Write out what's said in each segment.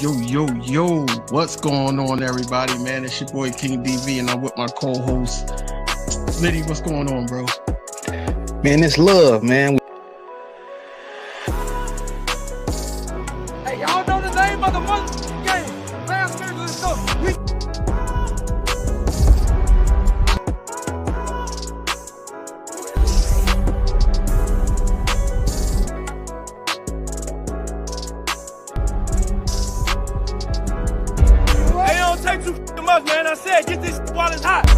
Yo, what's going on, everybody, man? It's your boy King DV, and I'm with my co-host, Smitty. What's going on, bro? Man, it's love, man. Hey, y'all know the name of the month game. Last minute of the show. Hey, it don't take too much, man. I said, get this while it's hot.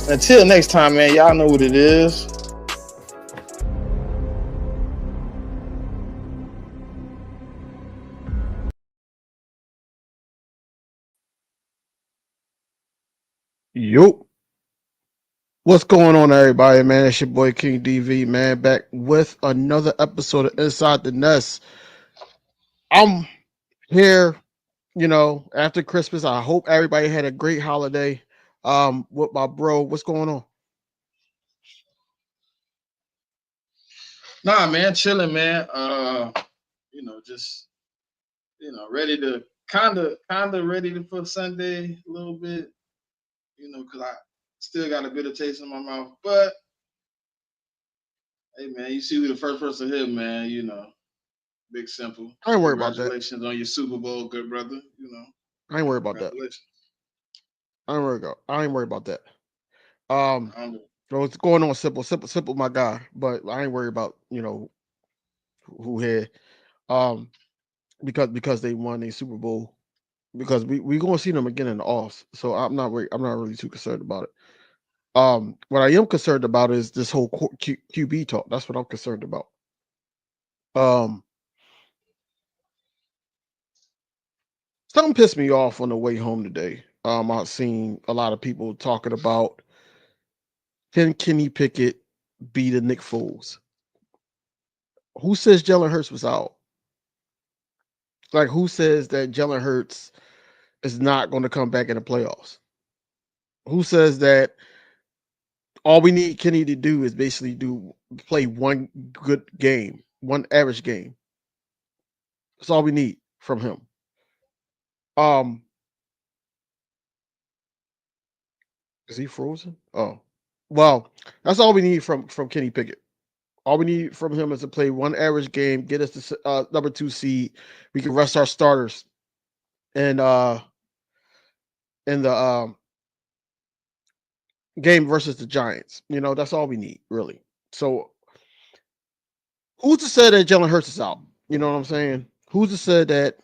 Until next time, man, y'all know what it is. Yo, what's going on, everybody, man? It's your boy King DV, man, back with another episode of Inside the Nest. I'm here, after Christmas. I hope everybody had a great holiday. With my bro. What's going on? Nah, man, chilling, man. Ready to kind of ready for Sunday a little bit, because I still got a bit of taste in my mouth. But hey, man, you see who the first person hit, man. Big simple. I ain't worried about that. Congratulations on your Super Bowl, good brother. I ain't worried about that. I ain't worried about that. So what's going on? Simple, my guy. But I ain't worried about who had because they won a Super Bowl, because we gonna see them again in the offs. So I'm not really too concerned about it. What I am concerned about is this whole QB talk. That's what I'm concerned about. Something pissed me off on the way home today. I've seen a lot of people talking about, can Kenny Pickett be the Nick Foles? Who says Jalen Hurts was out? Like, who says that Jalen Hurts is not going to come back in the playoffs? Who says that all we need Kenny to do is basically play one good game, one average game? That's all we need from him. Is he frozen? Oh, well, that's all we need from Kenny Pickett. All we need from him is to play one average game, get us to number 2 seed. We can rest our starters, and in the game versus the Giants. That's all we need, really. So who's to say that Jalen Hurts is out? You know what I'm saying? Who's to say that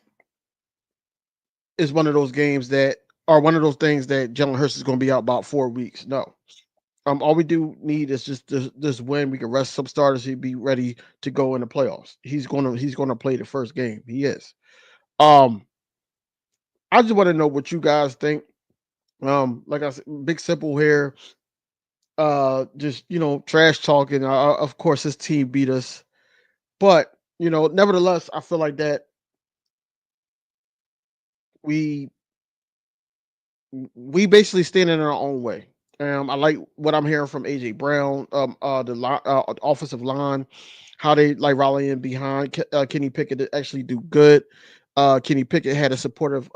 is one of those games that are one of those things that Jalen Hurts is going to be out about 4 weeks? No. All we do need is just this win. We can rest some starters. He'd be ready to go in the playoffs. He's gonna play the first game. He is. I just want to know what you guys think. Like I said, big simple here. Just trash talking. Of course, his team beat us, but nevertheless, I feel like that we basically stand in our own way. I like what I'm hearing from AJ Brown, the offensive line, how they like rallying behind Kenny Pickett to actually do good. Kenny Pickett had a supportive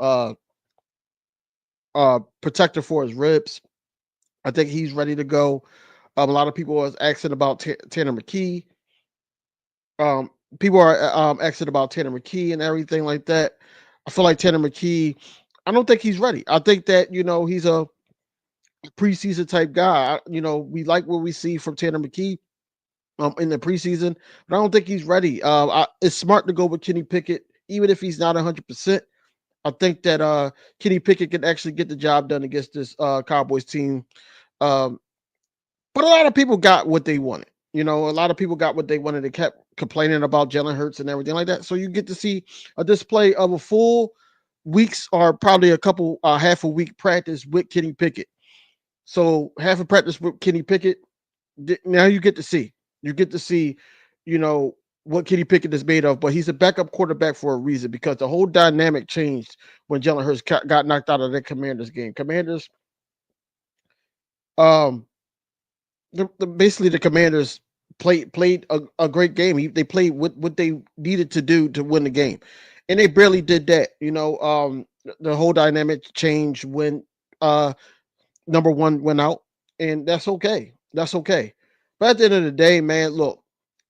protector for his ribs. I think he's ready to go. A lot of people was asking about Tanner McKee. People are asking about Tanner McKee and everything like that. I feel like Tanner McKee, I don't think he's ready. I think that he's a preseason type guy. We like what we see from Tanner McKee in the preseason, but I don't think he's ready. It's smart to go with Kenny Pickett, even if he's not 100%. I think that Kenny Pickett can actually get the job done against this Cowboys team. But a lot of people got what they wanted. A lot of people got what they wanted. They kept complaining about Jalen Hurts and everything like that. So you get to see a display of a full weeks, or probably a couple half a week practice with Kenny Pickett. So half a practice with Kenny Pickett. Now you get to see. You get to see, what Kenny Pickett is made of, but he's a backup quarterback for a reason because the whole dynamic changed when Jalen Hurts got knocked out of that Commanders game. Commanders, um, basically the Commanders played a great game. They played what they needed to do to win the game, and they barely did that. The whole dynamic changed when number one went out, and that's okay. That's okay. But at the end of the day, man, look,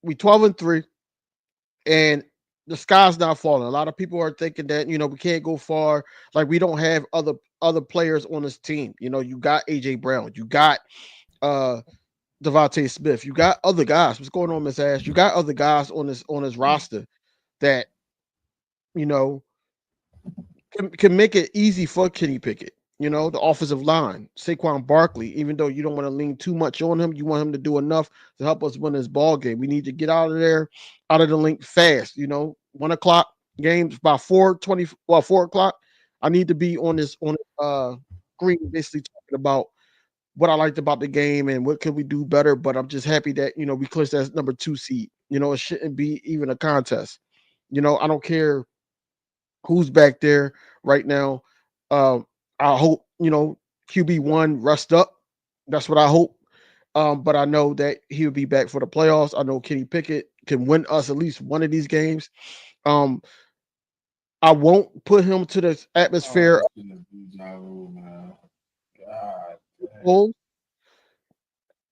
we 12-3, and the sky's not falling. A lot of people are thinking that we can't go far. Like we don't have other players on this team. You got AJ Brown, you got uh Devontae Smith, you got other guys. What's going on, Miss Ash? You got other guys on this roster that you know can make it easy for Kenny Pickett. The offensive line, Saquon Barkley. Even though you don't want to lean too much on him, you want him to do enough to help us win this ball game. We need to get out of there, out of the link fast. 1 o'clock games by 4:20. Well, 4 o'clock. I need to be on screen, basically talking about what I liked about the game and what could we do better. But I'm just happy that we clinched that number 2 seed. It shouldn't be even a contest. I don't care who's back there right now. Um, I hope QB1 rest up. That's what I hope. But I know that he'll be back for the playoffs. I know Kenny Pickett can win us at least one of these games. Um, I won't put him to the Oh, atmosphere this is a deja vu, man. God damn. of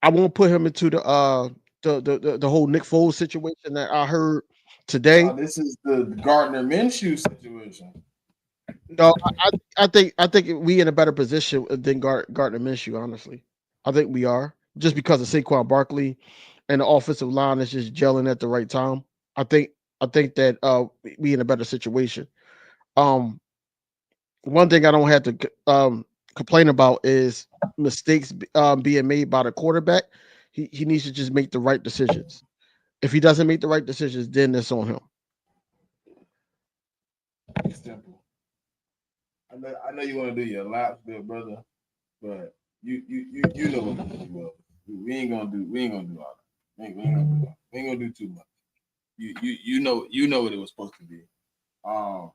I won't put him into the whole Nick Foles situation that I heard today. Oh, this is the Gardner Minshew situation. No, I think we in a better position than Gardner Minshew. Honestly, I think we are just because of Saquon Barkley and the offensive line is just gelling at the right time. I think I think that we in a better situation. Um, One thing I don't have to complain about is mistakes being made by the quarterback. He needs to just make the right decisions. If he doesn't make the right decisions, then it's on him. It's simple. I know you want to do your laps, good brother, but you know what to do. Well, we ain't gonna do all that. We ain't gonna do too much. You know what it was supposed to be. Um,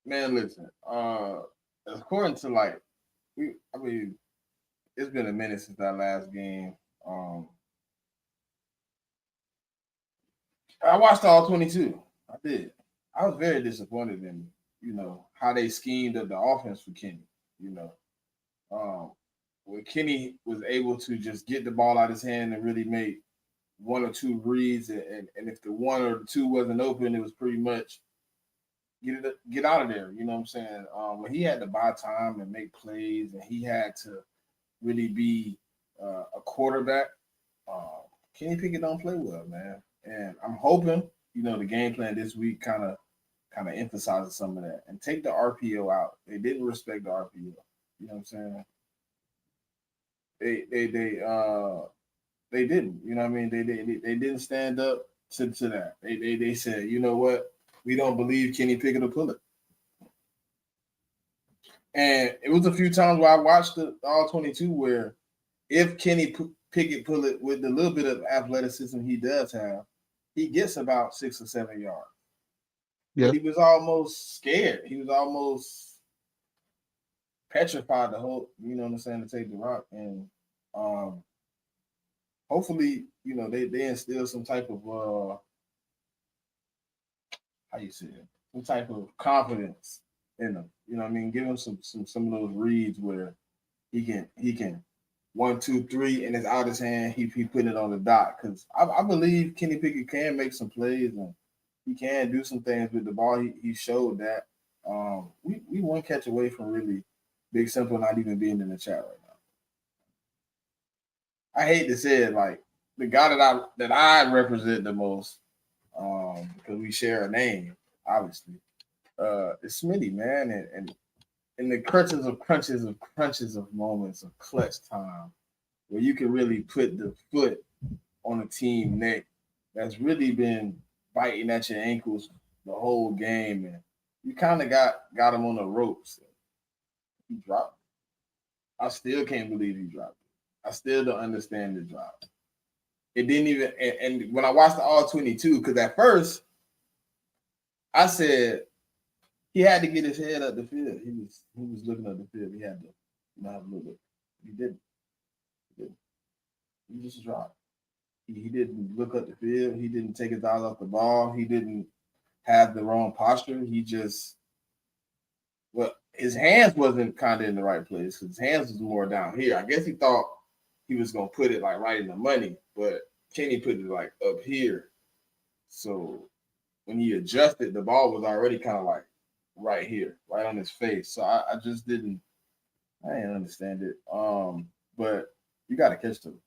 man, listen. According to like I mean, it's been a minute since that last game. I watched all 22. I did. I was very disappointed in how they schemed up the offense for Kenny. You know, um, when Kenny was able to just get the ball out of his hand and really make one or two reads, and if the one or the two wasn't open, it was pretty much get out of there. You know what I'm saying? When he had to buy time and make plays, and he had to really be a quarterback. Uh, Kenny Pickett don't play well, man, and I'm hoping the game plan this week kind of emphasizes some of that and take the RPO out. They didn't respect the RPO. You know what I'm saying? They didn't. You know what I mean? They didn't stand up to that. They said, you know what? We don't believe Kenny Pickett will pull it. And it was a few times where I watched the all 22 where if Kenny Pickett pull it with the little bit of athleticism he does have, he gets about 6 or 7 yards. Yeah. But he was almost scared. He was almost petrified to hold, you know what I'm saying, to take the rock. And hopefully, they instill some type of how you say it, some type of confidence in him. You know what I mean? Give him some of those reads where he can 1, 2, 3, and it's out his hand. He putting it on the dot because I believe Kenny Pickett can make some plays and he can do some things with the ball. He showed that. We one catch away from really Big Simple not even being in the chat right now. I hate to say it, like the guy that I represent the most, because we share a name, obviously, is Smitty, man, and in the crunches of moments of clutch time where you can really put the foot on a team neck that's really been biting at your ankles the whole game, and you kind of got him on the ropes. He dropped it. I still can't believe he dropped it. I still don't understand the drop. it didn't even. And when I watched the all 22, because at first I said he had to get his head up the field. He was looking up the field. He had to have a little bit. He didn't. He just dropped. He didn't look up the field. He didn't take his eyes off the ball. He didn't have the wrong posture. He just, his hands wasn't kind of in the right place because his hands was more down here. I guess he thought he was going to put it like right in the money, but Kenny put it like up here. So when he adjusted, the ball was already kind of like right here, right on his face. So I just didn't understand it. But you got to catch them.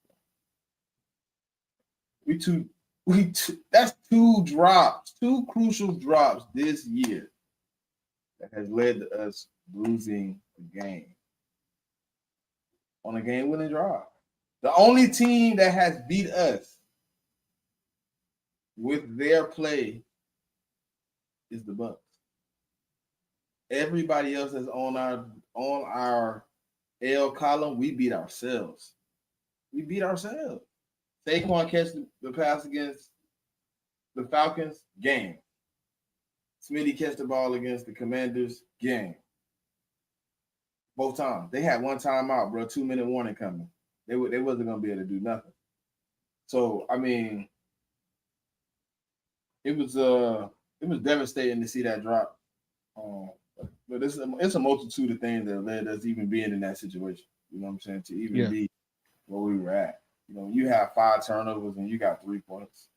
That's two crucial drops this year that has led to us losing the game on a game-winning drive. The only team that has beat us with their play is the Bucs. Everybody else is on our L column. We beat ourselves. Saquon catch the pass against the Falcons, game. Smitty catch the ball against the Commanders, game. Both times. They had one timeout, bro. 2-minute warning coming. They wasn't gonna be able to do nothing. So I mean, it was devastating to see that drop. But it's a multitude of things that led us even being in that situation. You know what I'm saying? To even be where we were at. You know, you have 5 turnovers and you got 3 points.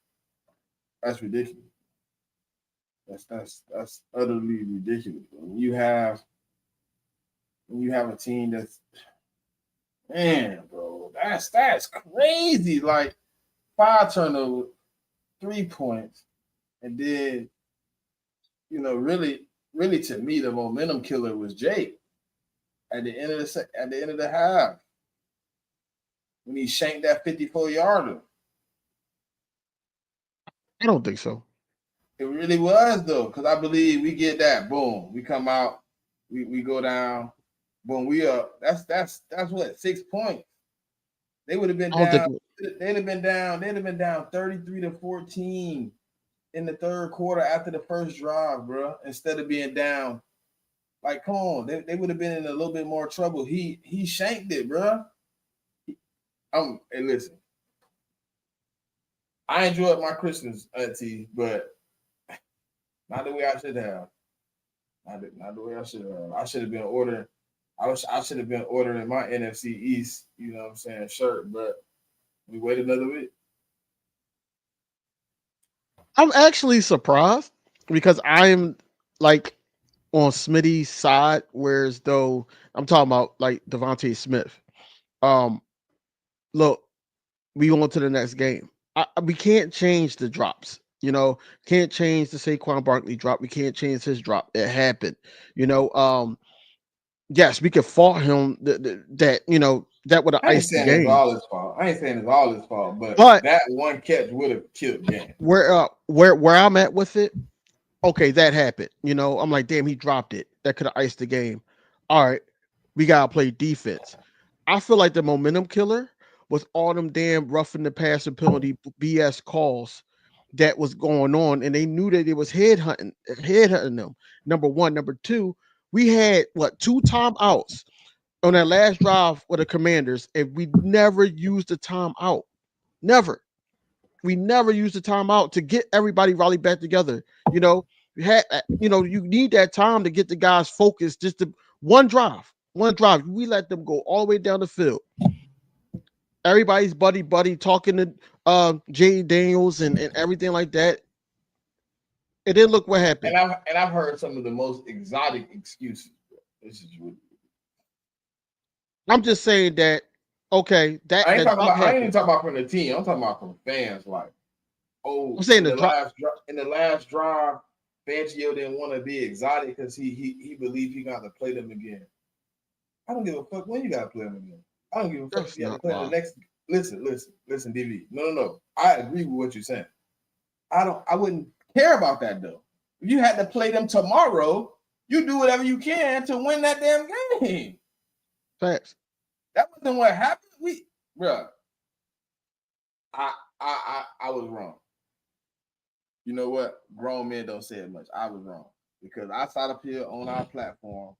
That's ridiculous. That's utterly ridiculous. When you have a team that's, man, bro, that's crazy. Like 5 turnovers, 3 points, and then, you know, really to me, the momentum killer was Jake at the end of the half. When he shanked that 54-yarder. I don't think so. It really was, though, because I believe we get that. Boom. We come out. We go down. Boom. We up. That's what, 6 points. They would have been down. They'd have been down 33-14 in the third quarter after the first drive, bro. Instead of being down. Like, come on. They would have been in a little bit more trouble. He shanked it, bro. Hey, listen. I enjoyed my Christmas, Auntie, but not the way I should have. Not the way I should have. I should have been ordering. I should have been ordering my NFC East, you know what I'm saying, shirt, but we wait another week. I'm actually surprised because I'm like on Smitty's side, whereas though I'm talking about like Devontae Smith. Look, we on to the next game. We can't change the drops. You know, can't change the Saquon Barkley drop. We can't change his drop. It happened. You know, yes, we could fault him that you know that would have iced the game. It's all his fault. I ain't saying it's all his fault, but that one catch would have killed the game. Where I'm at with it, okay, that happened. You know, I'm like, damn, he dropped it. That could have iced the game. All right, we gotta play defense. I feel like the momentum killer was all them damn roughing the passer penalty BS calls that was going on, and they knew that it was headhunting them. Number one, number two, we had 2 timeouts on that last drive with the Commanders, and we never used the timeout. Never. We never used the timeout to get everybody rallied back together. You know, you need that time to get the guys focused. Just one drive. We let them go all the way down the field. Everybody's buddy talking to Jay Daniels and everything like that. It didn't look what happened. And I've heard some of the most exotic excuses. This is what I'm just saying that. Okay, I ain't even talking about from the team. I'm talking about from fans. Like, I'm saying in the last drive, Fangio didn't want to be exotic because he believed he got to play them again. I don't give a fuck when you got to play them again. I don't give a fuck if you got to play the next. Listen, DV. No. I agree with what you're saying. I wouldn't care about that though. If you had to play them tomorrow, you do whatever you can to win that damn game. Facts. That wasn't what happened. Bro. I was wrong. You know what? Grown men don't say it much. I was wrong because I sat up here on our platform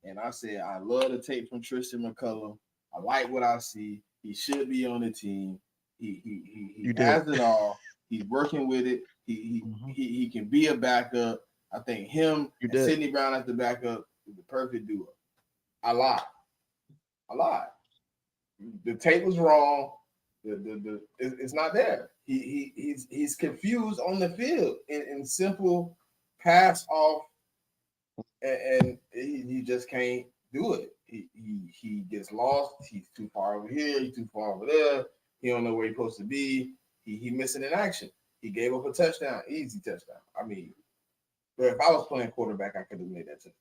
and I said I love the tape from Tristan McCullum. I like what I see. He should be on the team. He has it all. He's working with it. He can be a backup. I think him and Sidney Brown as the backup is the perfect duo. I lied. The tape was wrong. It's not there. He's confused on the field in simple pass off, and he just can't do it. He gets lost. He's too far over here. He's too far over there. He don't know where he's supposed to be. He missing in action. He gave up a touchdown, easy touchdown. I mean, but if I was playing quarterback, I could have made that touchdown.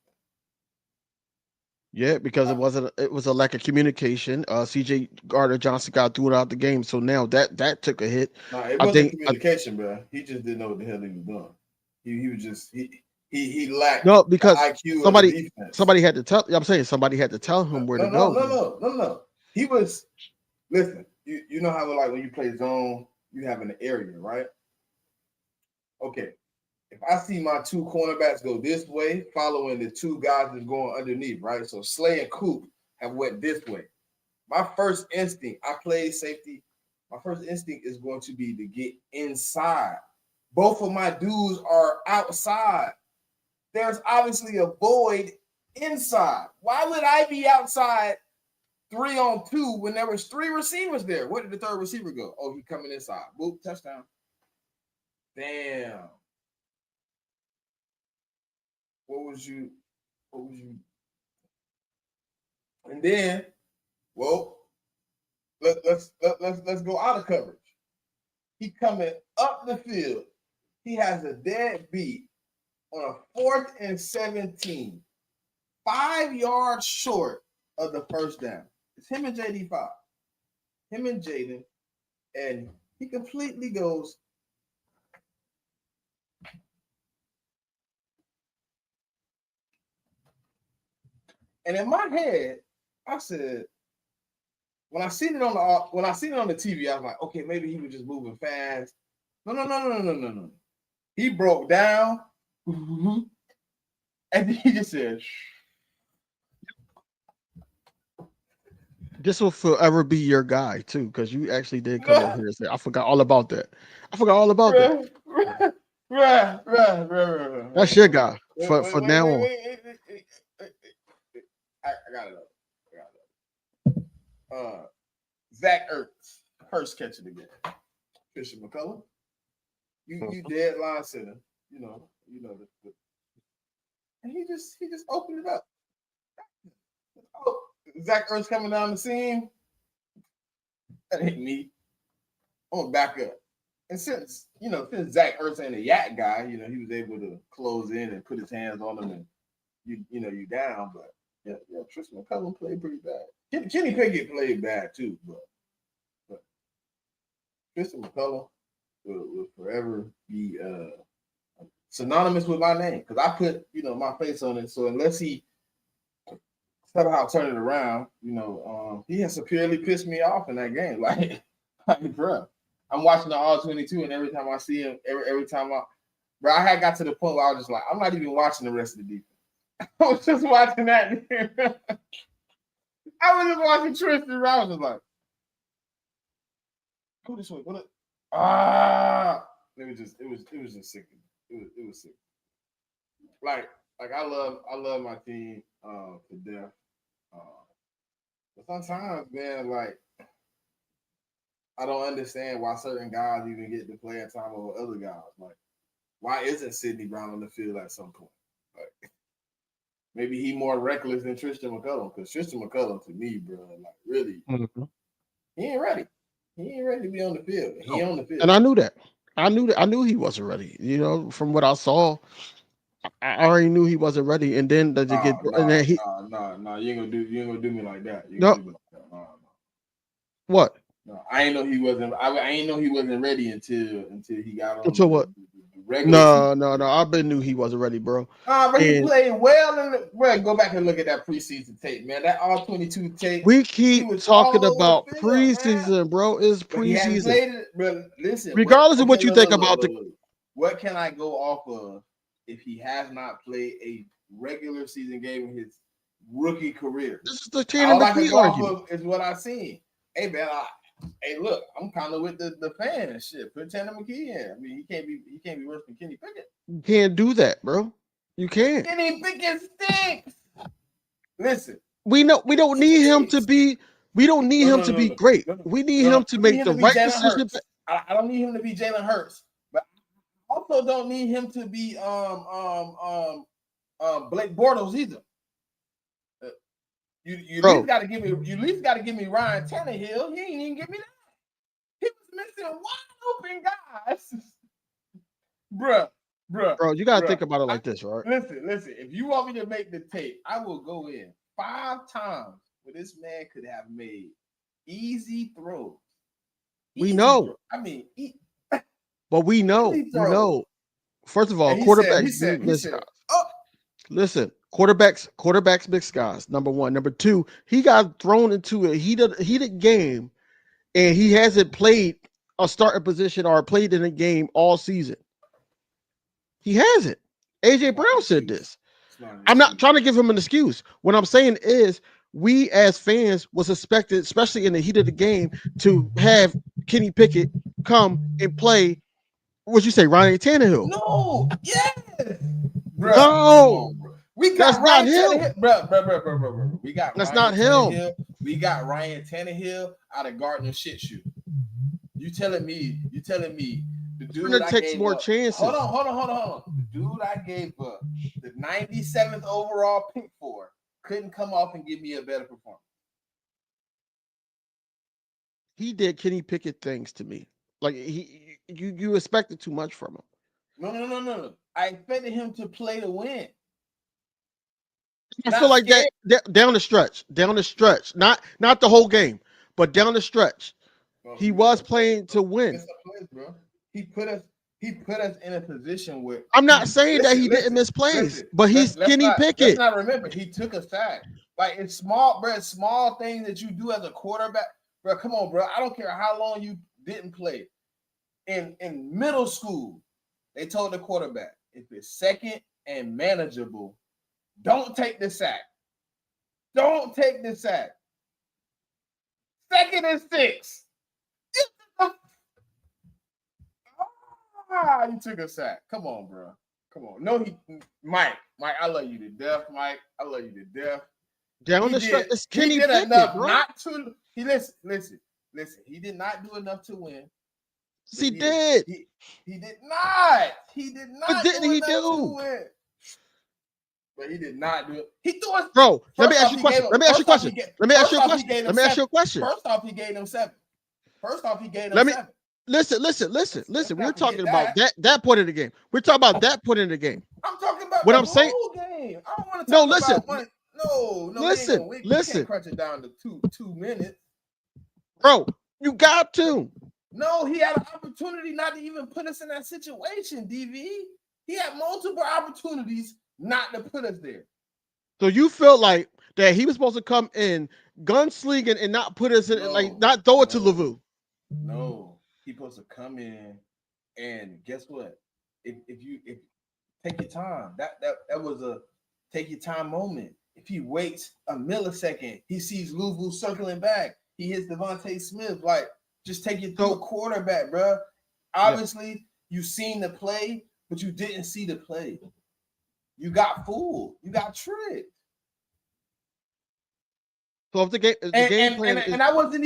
Yeah, because it was a lack of communication. CJ Gardner-Johnson got thrown out the game, so now that took a hit. No, it wasn't communication, bro. He just didn't know what the hell he was doing. He was just he lacked because IQ somebody had to tell. I'm saying somebody had to tell him where to go. No. He was listen. You know how like when you play zone, you have an area, right? Okay. If I see my two cornerbacks go this way, following the two guys that's going underneath, right? So Slay and Coop have went this way. My first instinct, I played safety. My first instinct is going to be to get inside. Both of my dudes are outside. There's obviously a void inside. Why would I be outside 3-on-2 when there was 3 receivers there? Where did the third receiver go? Oh, he coming inside. Boop, touchdown. Damn. What was you? And then, well, let's go out of coverage. He coming up the field. He has a dead beat on a 4th and 17, 5 yards short of the first down. It's him and JD5. Him and Jaden, and he completely goes. And in my head, I said, when I seen it on the TV, I was like, okay, maybe he was just moving fast. No. He broke down, and he just said, "This will forever be your guy too," because you actually did come in here and say, "I forgot all about that." Right. That's your guy for now on. I got it. Zach Ertz, first catch of the game. Christian McCullum, you dead line center. You know and he just opened it up. Oh, Zach Ertz coming down the seam. That ain't me. I'm gonna back up. And since Zach Ertz ain't a yak guy, he was able to close in and put his hands on him, and you down, but. Yeah, Tristan McCullum played pretty bad. Kenny Pickett played bad too, but Tristan McCullum will forever be synonymous with my name because I put my face on it. So unless he somehow turn it around, he has severely pissed me off in that game. Like bro, I'm watching the All-22, and every time I see him, every time I had got to the point where I was just like, I'm not even watching the rest of the defense. I was just watching that. I was just watching Tristan. I was just like, go this way. What? It was just sick. It was sick. Like I love my team to death. But sometimes, man, like I don't understand why certain guys even get to play at time over other guys. Like, why isn't Sidney Brown on the field at some point? Like. Maybe he more reckless than Tristan McCullum because Tristan McCullum, to me, bro, like really, he ain't ready. He ain't ready to be on the field. He on the field, and I knew that. I knew he wasn't ready. From what I saw, I already knew he wasn't ready. And then no, you ain't gonna do me like that. No. What? No, I ain't know he wasn't. I ain't know he wasn't ready until he got on. Until what? regular season. No. I've been knew he wasn't ready, bro. But he And played well in the. Bro, go back and look at that preseason tape, man. That all 22 tape. we He keep was talking all over about the field, man. preseason, bro. It's But he hadn't preseason. played it. Bro, listen. Regardless of what you think about the. What can I go off of if he has not played a regular season game in his rookie career? This is the Tanner All I can McKee go off argument. of is what I seen. Hey man, hey look, I'm kind of with the fan and shit. Put Tanner McKee in. I mean, he can't be worse than Kenny Pickett. You can't do that, bro. You can't. Kenny Pickett stinks. Listen, We don't need him to be. We don't need him to be great. We need him to make the right decision. I don't need him to be Jalen Hurts, but I also don't need him to be Blake Bortles either. You at least got to give me. You at least got to give me Ryan Tannehill. He ain't even give me that. He was missing wide open guys, bruh. Bro, you gotta think about it like this, right? Listen. If you want me to make the tape, I will go in 5 times where this man could have made easy throws. We know. Throws. I mean, but we know. We know. First of all, quarterbacks miss guys. Listen, quarterbacks miss guys. Number one. Number two, he got thrown into a heated game, and he hasn't played a starting position or played in a game all season. He hasn't. AJ Brown said this. I'm not trying to give him an excuse. What I'm saying is, we as fans was expected, especially in the heat of the game, to have Kenny Pickett come and play. What'd you say, Ryan Tannehill? No, yes, bro. No, we got Ryan Tannehill, bro. We got that's Ryan not Tannehill. him. We got Ryan Tannehill out of Gardner shit shoe. You telling me the dude that takes more chances. Hold on. The dude I gave up the 97th overall pick for couldn't come off and give me a better performance. He did Kenny Pickett things to me. Like you expected too much from him. No. I expected him to play to win. I feel like that down the stretch, not the whole game, but down the stretch, he was playing to win. Bro. He put us in a position where I'm not saying that he didn't miss plays, but he's Kenny Pickett. Let's not remember he took a sack. Like it's small, bro. Small things that you do as a quarterback, bro. Come on, bro. I don't care how long you didn't play. In middle school, they told the quarterback, if it's second and manageable, don't take the sack. Don't take the sack. 2nd and 6. You took a sack. Come on, bro. Come on. No, Mike, I love you to death, Mike. I love you to death. Down the stretch, it's Kenny Pickett, enough bro. Not to. He listen. He did not do enough to win. He did. He did not. He did not. What didn't he do? To win. But he did not do it. He threw us. Bro, let me ask you a question. Let me ask you a question. First off, he gave them 7. Listen. We're talking about that point in the game. We're talking about that point in the game. I'm talking about what the I'm saying. Whole game. I don't want to talk about one. No. Listen. We can't crunch it down to 2 minutes. Bro, you got to. No, he had an opportunity not to even put us in that situation, DV. He had multiple opportunities not to put us there. So you feel like that he was supposed to come in gunslinging and not put us in, not throw it to Lavu. No, he's supposed to come in and guess what? If take your time. That was a take your time moment. If he waits a millisecond, he sees Louvu circling back. He hits Devontae Smith. Like, just take it through a quarterback, bro. Obviously, you seen the play, but you didn't see the play. You got fooled. You got tricked. So if the game plan and I wasn't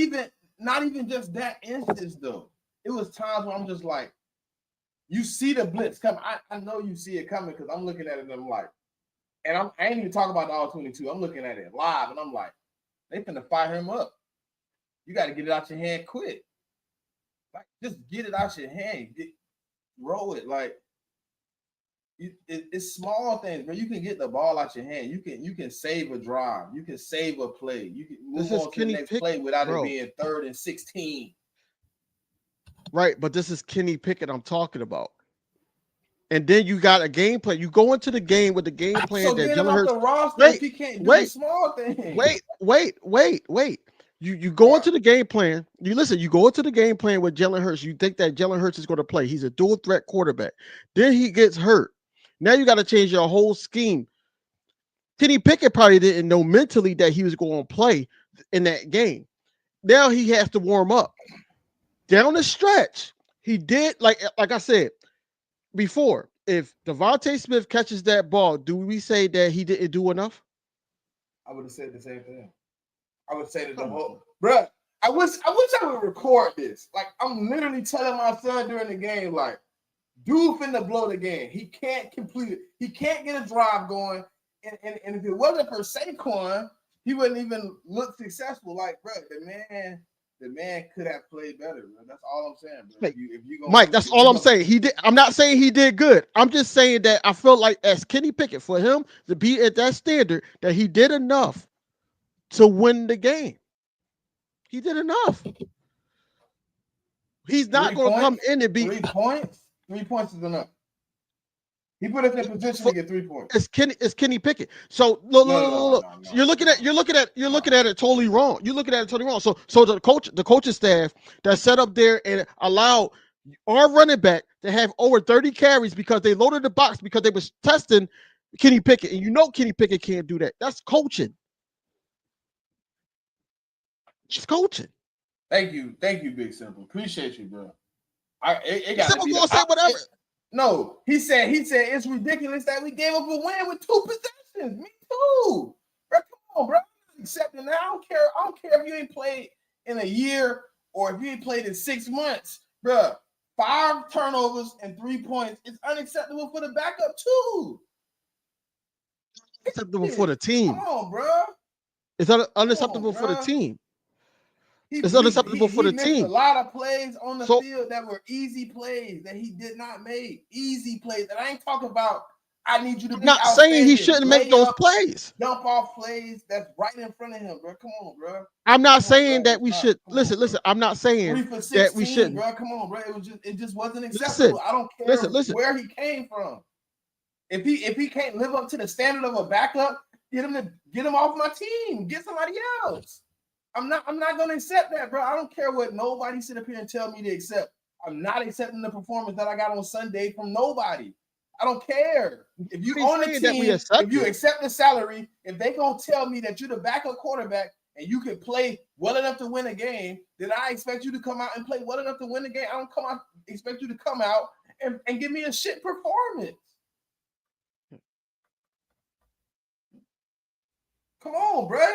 not even just that instance though. It was times where I'm just like, you see the blitz coming. I know you see it coming because I'm looking at it and I'm like, and I ain't even talking about the all 22. I'm looking at it live and I'm like, they finna fire him up. You got to get it out your hand quick. Like, just get it out your hand. Roll it. Like, it's small things, but you can get the ball out your hand. You can save a drive. You can save a play. You can move on to the next play without it being 3rd and 16. Right, but this is Kenny Pickett I'm talking about. and then you got a game plan. You go into the game with the game plan So that get him Jalen off Hurts. the roster Wait, if he can't do the wait, small thing. wait. You go into the game plan. You listen. You go into the game plan with Jalen Hurts. You think that Jalen Hurts is going to play. He's a dual threat quarterback. Then he gets hurt. Now you got to change your whole scheme. Kenny Pickett probably didn't know mentally that he was going to play in that game. Now he has to warm up. Down the stretch, he did like I said before. If Devontae Smith catches that ball, do we say that he didn't do enough? I would have said the same thing. I would say that the whole, bruh. I wish I would record this. Like, I'm literally telling my son during the game, like, dude finna blow the game. He can't complete it. He can't get a drive going. And if it wasn't for Saquon, he wouldn't even look successful. Like, bro, the man could have played better, bro. That's all I'm saying, bro. Mike, that's all I'm saying. He did. I'm not saying he did good. I'm just saying that I felt like as Kenny Pickett, for him to be at that standard, that he did enough to win the game. He did enough. He's not going to come in and be 3 points. 3 points is enough. He put us in position to get 3 points. It's Kenny Pickett. So look. You're looking at it totally wrong. You're looking at it totally wrong. So the coaching staff that set up there and allowed our running back to have over 30 carries because they loaded the box because they was testing Kenny Pickett, and you know Kenny Pickett can't do that. That's coaching. It's coaching. Thank you, Big Simple. Appreciate you, bro. It got to be gonna say whatever. No, he said it's ridiculous that we gave up a win with 2 possessions. Me too, bro. Come on, bro. Accept it now. I don't care if you ain't played in a year or if you ain't played in 6 months, bro. 5 turnovers and 3 points. It's unacceptable for the backup too. Unacceptable for the team. Come on, bro. It's unacceptable for the team. It's unacceptable for the team. A lot of plays on the field that were easy plays that he did not make. Easy plays. And I ain't talking about I need you to be not saying he shouldn't make those plays. Jump off plays that's right in front of him, bro. Come on, bro. I'm not saying that we should listen. I'm not saying 3 for 16, that we shouldn't. Bro. Come on, bro. It just wasn't acceptable. I don't care where he came from. If he can't live up to the standard of a backup, get him off my team. Get somebody else. I'm not going to accept that, bro. I don't care what nobody sit up here and tell me to accept. I'm not accepting the performance that I got on Sunday from nobody. I don't care. If you own a team, if you accept the salary, if they going to tell me that you're the backup quarterback and you can play well enough to win a game, then I expect you to come out and play well enough to win the game. I don't expect you to come out and give me a shit performance. Come on, bro.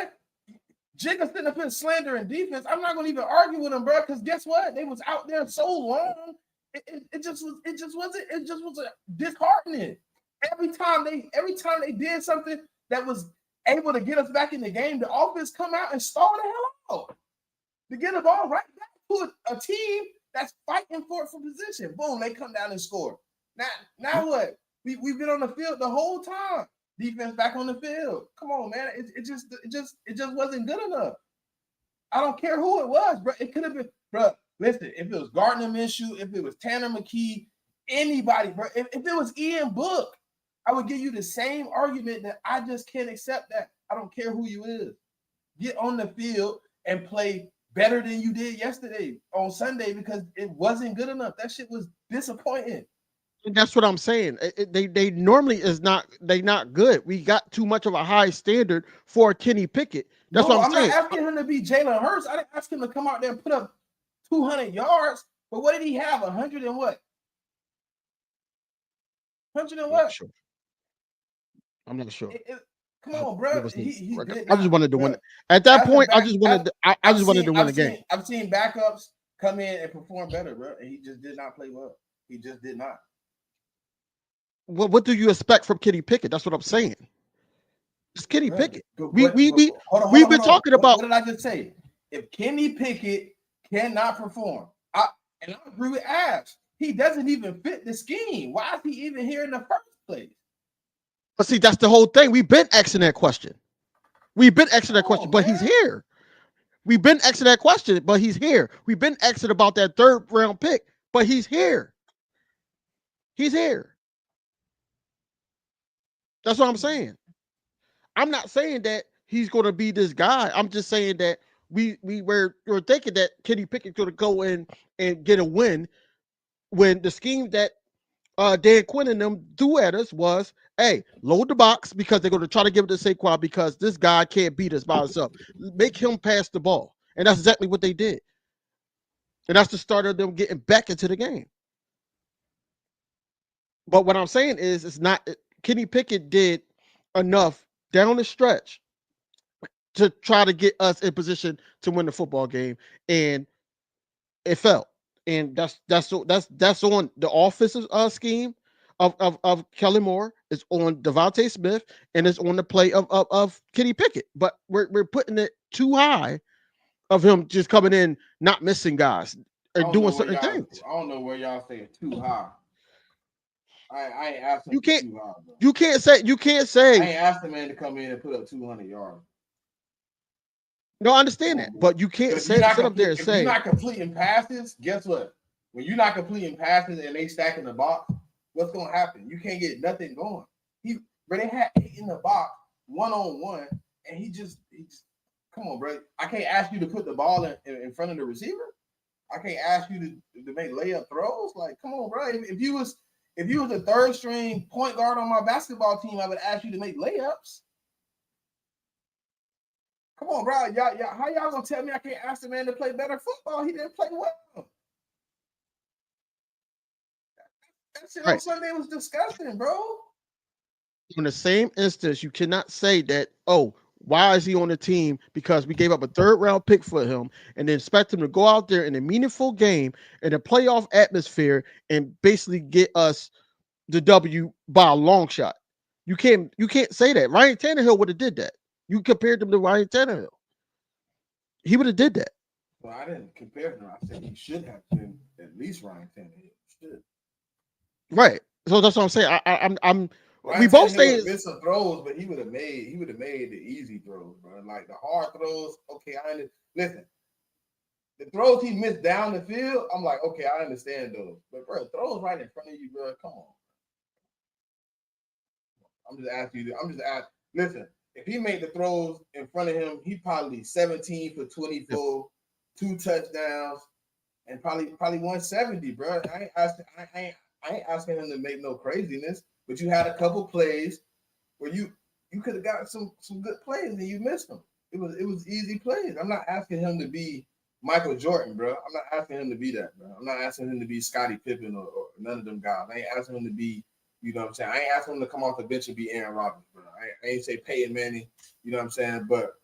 Jigga sitting up in slander and defense. I'm not gonna even argue with him, bro. Because guess what? They was out there so long. It just was disheartening. Every time they did something that was able to get us back in the game, the offense come out and stall the hell out to get the ball right back to a team that's fighting for position. Boom, they come down and score. Now what? We've been on the field the whole time. Defense back on the field. Come on, man. It just wasn't good enough. I don't care who it was, bro. It could have been, bro. Listen, if it was Gardner Minshew, if it was Tanner McKee, anybody, bro. If it was Ian Book, I would give you the same argument that I just can't accept that. I don't care who you is. Get on the field and play better than you did yesterday on Sunday because it wasn't good enough. That shit was disappointing. And that's what I'm saying. They normally they not good. We got too much of a high standard for Kenny Pickett. That's what I'm saying. I'm not asking him to be Jalen Hurts. I didn't ask him to come out there and put up 200 yards. But what did he have? 100 and what? 100 and what? I'm not sure. Come on, bro. I just wanted to win. At that point, I just wanted to win the game. I've seen backups come in and perform better, bro. And he just did not play well. He just did not. Well, what do you expect from Kenny Pickett? That's what I'm saying. It's Kenny Pickett. We've been talking about. What did I just say? If Kenny Pickett cannot perform, and I agree with Ash, he doesn't even fit the scheme. Why is he even here in the first place? But see, that's the whole thing. We've been asking that question. But he's here. We've been asking that question, but he's here. We've been asking about that 3rd round pick, but he's here. He's here. That's what I'm saying. I'm not saying that he's going to be this guy. I'm just saying that we're thinking that Kenny Pickett going to go in and get a win when the scheme that Dan Quinn and them threw at us was, hey, load the box because they're going to try to give it to Saquon because this guy can't beat us by himself. Make him pass the ball. And that's exactly what they did. And that's the start of them getting back into the game. But what I'm saying is, it's not Kenny Pickett did enough down the stretch to try to get us in position to win the football game, and it felt. And that's on the offensive scheme of Kellen Moore. It's on Devontae Smith, and it's on the play of Kenny Pickett. But we're putting it too high of him just coming in, not missing guys and doing certain things. I don't know where y'all say it too high. I ain't asking You can't. too high, bro. You can't say. I ain't asked the man to come in and put up 200 yards. No, I understand that, but you can't sit up there and say, if you're not completing passes, guess what? When you're not completing passes and they stack in the box, what's gonna happen? You can't get nothing going. But they had 8 in the box, 1-on-1, and he just come on, bro. I can't ask you to put the ball in front of the receiver. I can't ask you to make layup throws. Like, come on, bro. If you was a third string point guard on my basketball team, I would ask you to make layups. Come on, bro. How y'all gonna tell me I can't ask the man to play better football? He didn't play well. That shit on Sunday was disgusting, bro. In the same instance, you cannot say that, oh, why is he on the team? Because we gave up a 3rd round pick for him and then expect him to go out there in a meaningful game in a playoff atmosphere and basically get us the W by a long shot. You can't say that. Ryan Tannehill would have did that. You compared him to Ryan Tannehill. He would have did that. Well, I didn't compare him. I said he should have been at least Ryan Tannehill. Should. Right. So that's what I'm saying. I'm Ryan we both say missed some throws, but he would have made the easy throws, bro. Like the hard throws. Okay, listen. The throws he missed down the field, I'm like, okay, I understand those. But bro, throws right in front of you, bro. Come on. I'm just asking. Listen, if he made the throws in front of him, he'd probably 17 for 24, 2 touchdowns, and probably 170, bro. I ain't asking him to make no craziness, but you had a couple plays where you could have got some good plays and you missed them. It was easy plays. I'm not asking him to be Michael Jordan, bro. I'm not asking him to be that, bro. I'm not asking him to be Scottie Pippen or none of them guys. I ain't asking him to be, you know what I'm saying? I ain't asking him to come off the bench and be Aaron Rodgers, bro. I ain't say Peyton Manning, you know what I'm saying? But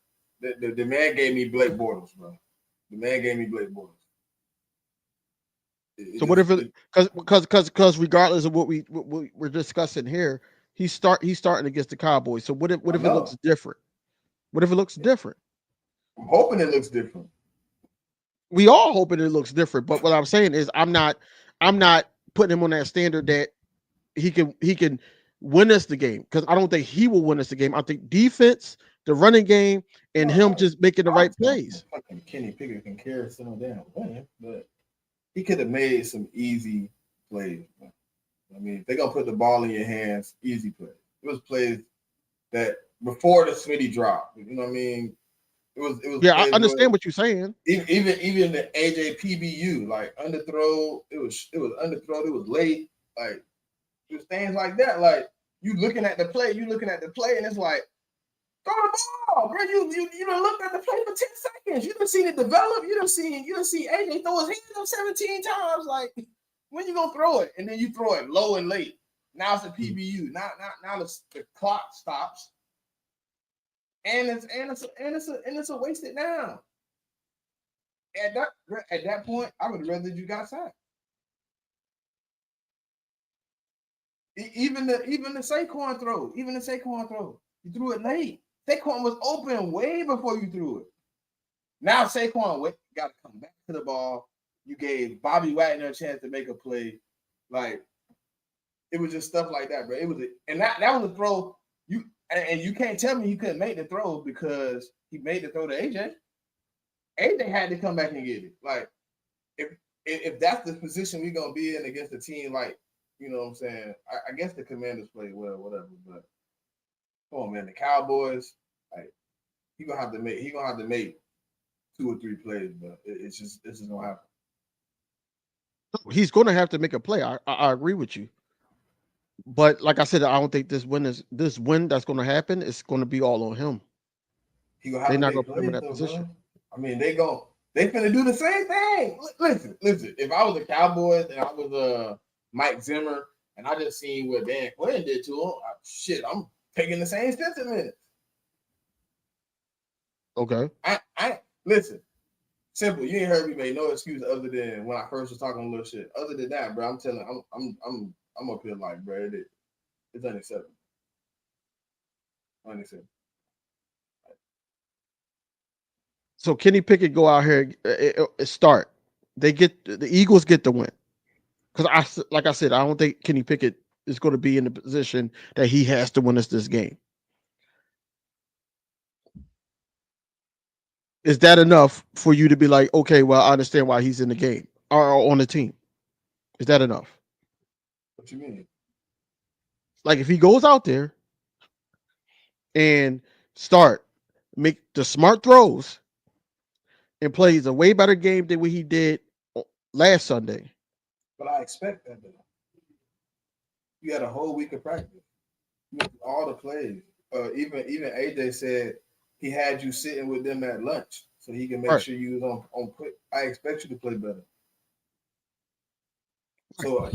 the man gave me Blake Bortles, bro. The man gave me Blake Bortles. So what if it because regardless of what we're discussing here, he's starting against the Cowboys. So what if it looks different? What if it looks different? I'm hoping it looks different. We all hoping it looks different, but what I'm saying is I'm not putting him on that standard that he can win us the game, because I don't think he will win us the game. I think defense, the running game, and him just making the right plays. Fucking Kenny Pickett can carry some damn win, but he could have made some easy plays. I mean, if they're gonna put the ball in your hands, easy plays. It was plays that before the Smitty drop. You know what I mean? It was. Yeah, I understand what you're saying. Even the AJ PBU, like underthrow. It was underthrow. It was late. Like it was things like that. Like you looking at the play, and it's like, throw the ball, bro. You done looked at the play for 10 seconds. You done seen it develop. You done see AJ throw his hands up 17 times. Like, when you gonna throw it? And then you throw it low and late. Now it's a PBU. Now the clock stops. And it's a wasted down. At that point, I would have rather you got sacked. Even the Saquon throw, you threw it late. Saquon was open way before you threw it. Now Saquon got to come back to the ball. You gave Bobby Wagner a chance to make a play. Like, it was just stuff like that, bro. That was a throw. And you can't tell me he couldn't make the throw because he made the throw to AJ. AJ had to come back and get it. Like, if that's the position we're gonna be in against a team like, you know what I'm saying? I guess the Commanders played well, whatever. But Come on, man. The Cowboys, like he gonna have to make 2 or 3 plays, but it's just gonna happen. He's going to have to make a play. I agree with you. But like I said, I don't think this win that's going to happen is going to be all on him. He gonna have They're to not make going to put him in plays, that though, position. bro. I mean, they finna do the same thing. Listen. If I was the Cowboys and I was Mike Zimmer and I just seen what Dan Quinn did to him, I'm taking the same steps in minutes. Okay. I listen. Simple. You ain't heard me make no excuse other than when I first was talking a little shit. Other than that, bro, I'm telling. I'm up here like, bro, it's unacceptable. Unacceptable. So Kenny Pickett go out here start. The Eagles get the win because like I said, I don't think Kenny Pickett is going to be in the position that he has to win us this game. Is that enough for you to be like, okay, well, I understand why he's in the game or on the team? Is that enough? What you mean? Like if he goes out there and make the smart throws and plays a way better game than what he did last Sunday. But I expect that though. You had a whole week of practice. You went through all the plays. Even AJ said he had you sitting with them at lunch so he can make sure you was on point. I expect you to play better. So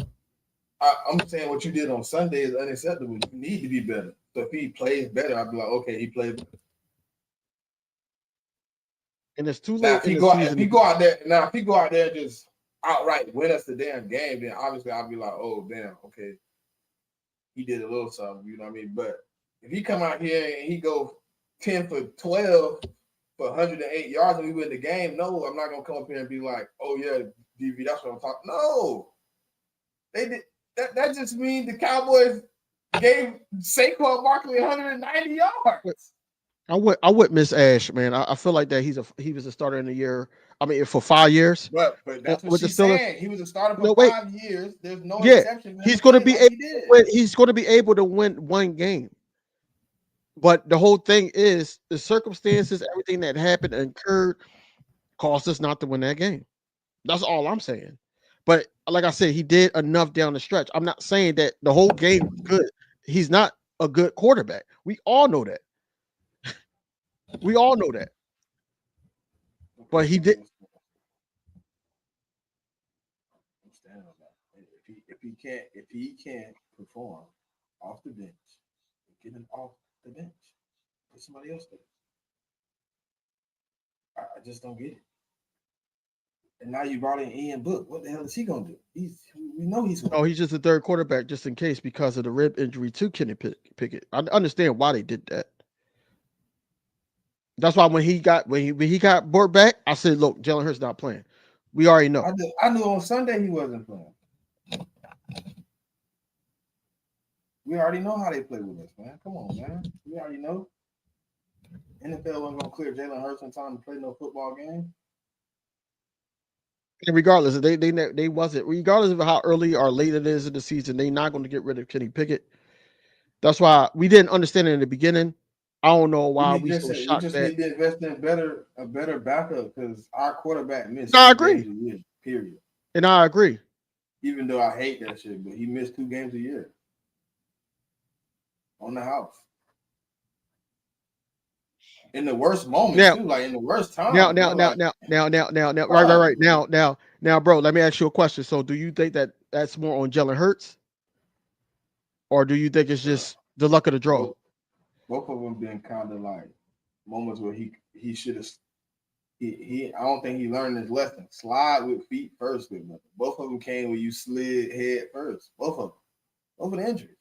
I'm saying what you did on Sunday is unacceptable. You need to be better. So if he plays better, I'd be like, okay, he played better. And it's too late. Now, if he go out there and just outright win us the damn game, then obviously I'll be like, oh damn, okay, he did a little something, you know what I mean? But if he come out here and he go 10 for 12 for 108 yards and we win the game, no, I'm not gonna come up here and be like, oh yeah, DV, that's what I'm talking. No, they did that. Just means the Cowboys gave Saquon Barkley 190 yards. I would miss Ash, man. I feel like that he was a starter in the year. I mean, for 5 years. But that's what she's saying. He was a starter for 5 years. There's no exception. He's going to be he's going to be able to win one game. But the whole thing is the circumstances, everything that happened and occurred, caused us not to win that game. That's all I'm saying. But like I said, he did enough down the stretch. I'm not saying that the whole game was good. He's not a good quarterback. We all know that. We all know that. But he did. If he can't perform off the bench, get him off the bench. Put somebody else there. I just don't get it. And now you brought in Ian Book. What the hell is he gonna do? We know he's. He's just a third quarterback just in case because of the rib injury to Kenny Pickett. I understand why they did that. That's why when he got brought back, I said, "Look, Jalen Hurts not playing. We already know." I knew on Sunday he wasn't playing. We already know how they play with us, man. Come on, man. We already know. NFL wasn't gonna clear Jalen Hurts in time to play no football game. And regardless, they wasn't. Regardless of how early or late it is in the season, they're not going to get rid of Kenny Pickett. That's why we didn't understand it in the beginning. I don't know why we so shocked we just that. need to invest in a better backup because our quarterback missed. I agree. 2 games a year, period. And I agree. Even though I hate that shit, but he missed 2 games a year on the house. In the worst moments, too, like in the worst time. Right. Now, bro, let me ask you a question. So, do you think that that's more on Jalen Hurts, or do you think it's just the luck of the draw? Both of them been kind of like moments where he should have. I don't think he learned his lesson. Slide with feet first with nothing. Both of them came where you slid head first. Both of them. Both of the injuries.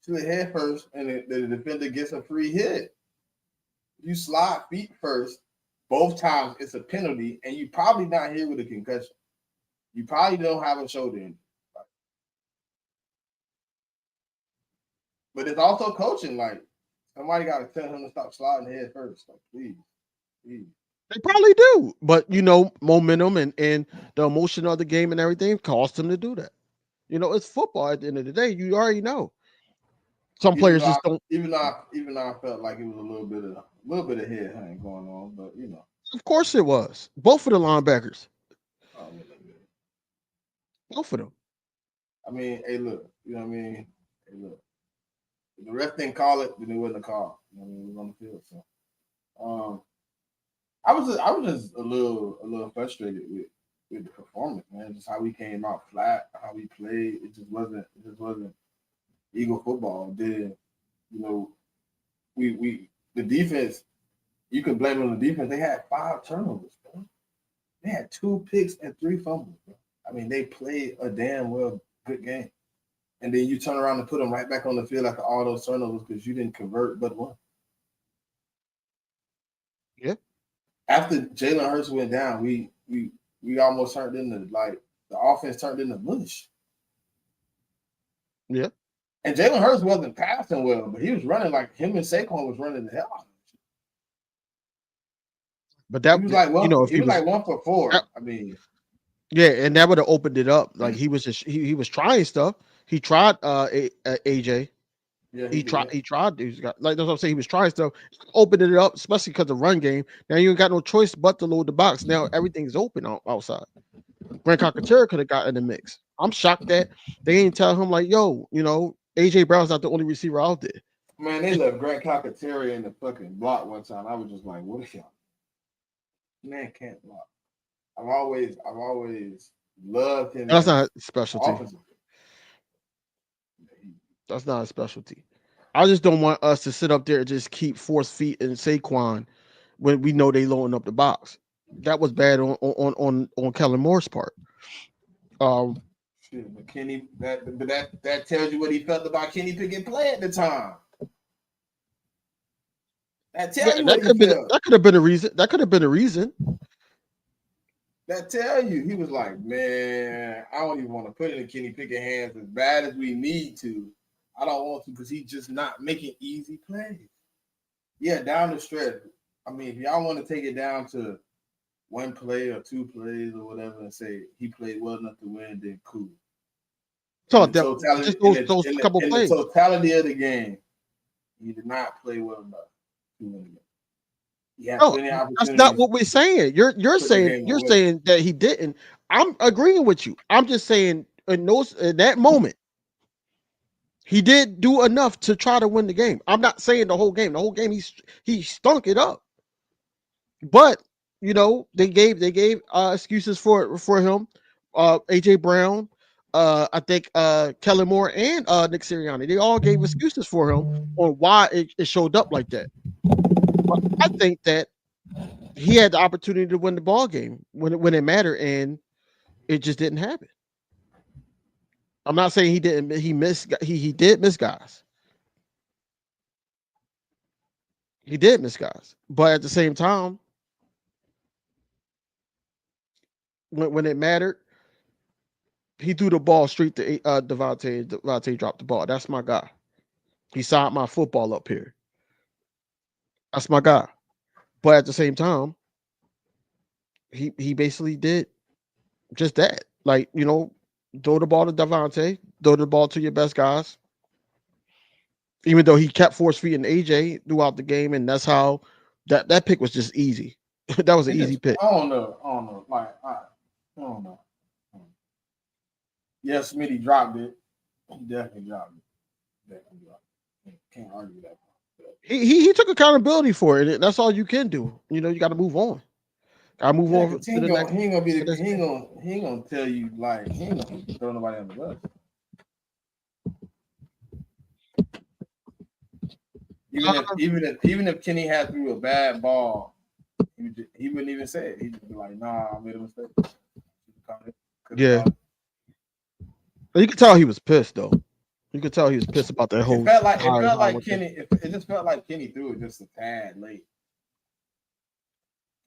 Slid head first, and the defender gets a free hit. You slide feet first, both times it's a penalty, and you probably not here with a concussion. You probably don't have a shoulder injury. But it's also coaching. Like, somebody got to tell him to stop sliding head first. Like, please. They probably do. But, momentum and the emotion of the game and everything caused them to do that. It's football at the end of the day. You already know. Some players just don't. Even though I felt like it was a little bit of head hunting going on, but Of course it was. Both of the linebackers. oh, Both of them. I mean, hey, look, you know what I mean? Hey, look, if the ref didn't call it, then it wasn't a call. You know what I mean? It was on the field. So, I was just a little frustrated with the performance, man. Just how we came out flat, how we played. It just wasn't Eagle football. Then, we the defense. You can blame it on the defense. They had 5 turnovers, bro. They had 2 picks and 3 fumbles, bro. I mean, they played a damn good game. And then you turn around and put them right back on the field after all those turnovers because you didn't convert but one. Yeah. After Jalen Hurts went down, we almost turned into the offense turned into mush. Yeah. And Jalen Hurts wasn't passing well, but he was running like him and Saquon was running the hell out of him. But that he was like one, if he was like 1 for 4. I mean, yeah, and that would have opened it up. Like he was just he was trying stuff. He tried AJ. Yeah, he tried. He's got like that's what I'm saying. He was trying stuff, opened it up, especially because the run game. Now you ain't got no choice but to load the box. Now everything's open outside. Grant Cockatera could have got in the mix. I'm shocked that they ain't tell him like, yo, AJ Brown's not the only receiver out there. Man, they left Grant Cockatera in the fucking block one time. I was just like, what is y'all? Man can't block. I've always loved him. That's not a specialty. Offensive. That's not a specialty. I just don't want us to sit up there and just keep force feet and Saquon when we know they loading up the box. That was bad on Kellen Moore's part. Shit, but Kenny, that tells you what he felt about Kenny Pickett play at the time. That tells you what he felt. That could have been a reason. That could have been a reason. That tell you he was like, man, I don't even want to put it in Kenny Pickett hands as bad as we need to. I don't want to because he's just not making easy plays. Yeah, down the stretch. I mean, if y'all want to take it down to 1 play or 2 plays or whatever and say he played well enough to win, then cool. So just those couple plays. The totality of the game, he did not play well enough to win the game. No, that's not what we're saying. You're saying that he didn't. I'm agreeing with you. I'm just saying in that moment, he did do enough to try to win the game. I'm not saying the whole game. The whole game he stunk it up. But they gave excuses for him. AJ Brown, I think Kellen Moore and Nick Sirianni. They all gave excuses for him on why it showed up like that. But I think that he had the opportunity to win the ball game when it mattered, and it just didn't happen. I'm not saying he didn't. He did miss guys. He did miss guys, but at the same time, when it mattered, he threw the ball straight to Devontae. Devontae dropped the ball. That's my guy. He signed my football up here. That's my guy. But at the same time, he basically did just that. Like, throw the ball to Devontae, throw the ball to your best guys. Even though he kept force feeding AJ throughout the game, and that's how that pick was just easy. That was an easy pick. I don't know. Like, I don't know. Yeah, Smitty dropped it. He definitely dropped it. Can't argue that. He took accountability for it. That's all you can do. You got to move on. I move on to the next. He ain't gonna tell you like he ain't gonna throw nobody on the bus. Even if Kenny had threw a bad ball, he wouldn't even say it. He'd just be like, "Nah, I made a mistake." Yeah, but you could tell he was pissed though. You could tell he was pissed about that whole. It felt like Kenny. It just felt like Kenny threw it just a tad late.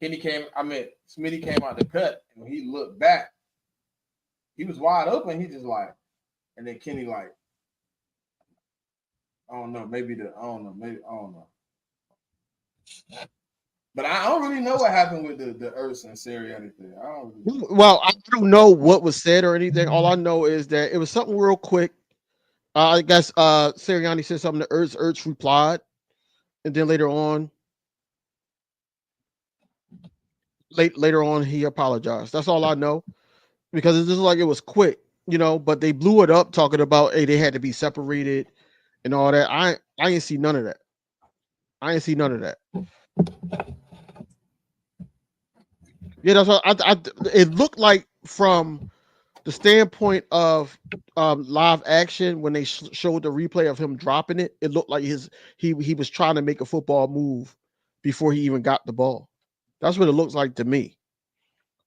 Smitty came out the cut, and when he looked back, he was wide open. He just like, and then Kenny like, I don't know. But I don't really know what happened with the Ertz and Sirianni thing. Well, I don't know what was said or anything. All I know is that it was something real quick. I guess Sirianni said something to Ertz. Ertz replied, and then later on he apologized. That's all I know because it's just like it was quick, but they blew it up talking about hey they had to be separated and all that. I ain't see none of that. I ain't see none of that. Yeah, that's what it looked like from the standpoint of live action when they showed the replay of him dropping it. It looked like he was trying to make a football move before he even got the ball. That's what it looks like to me.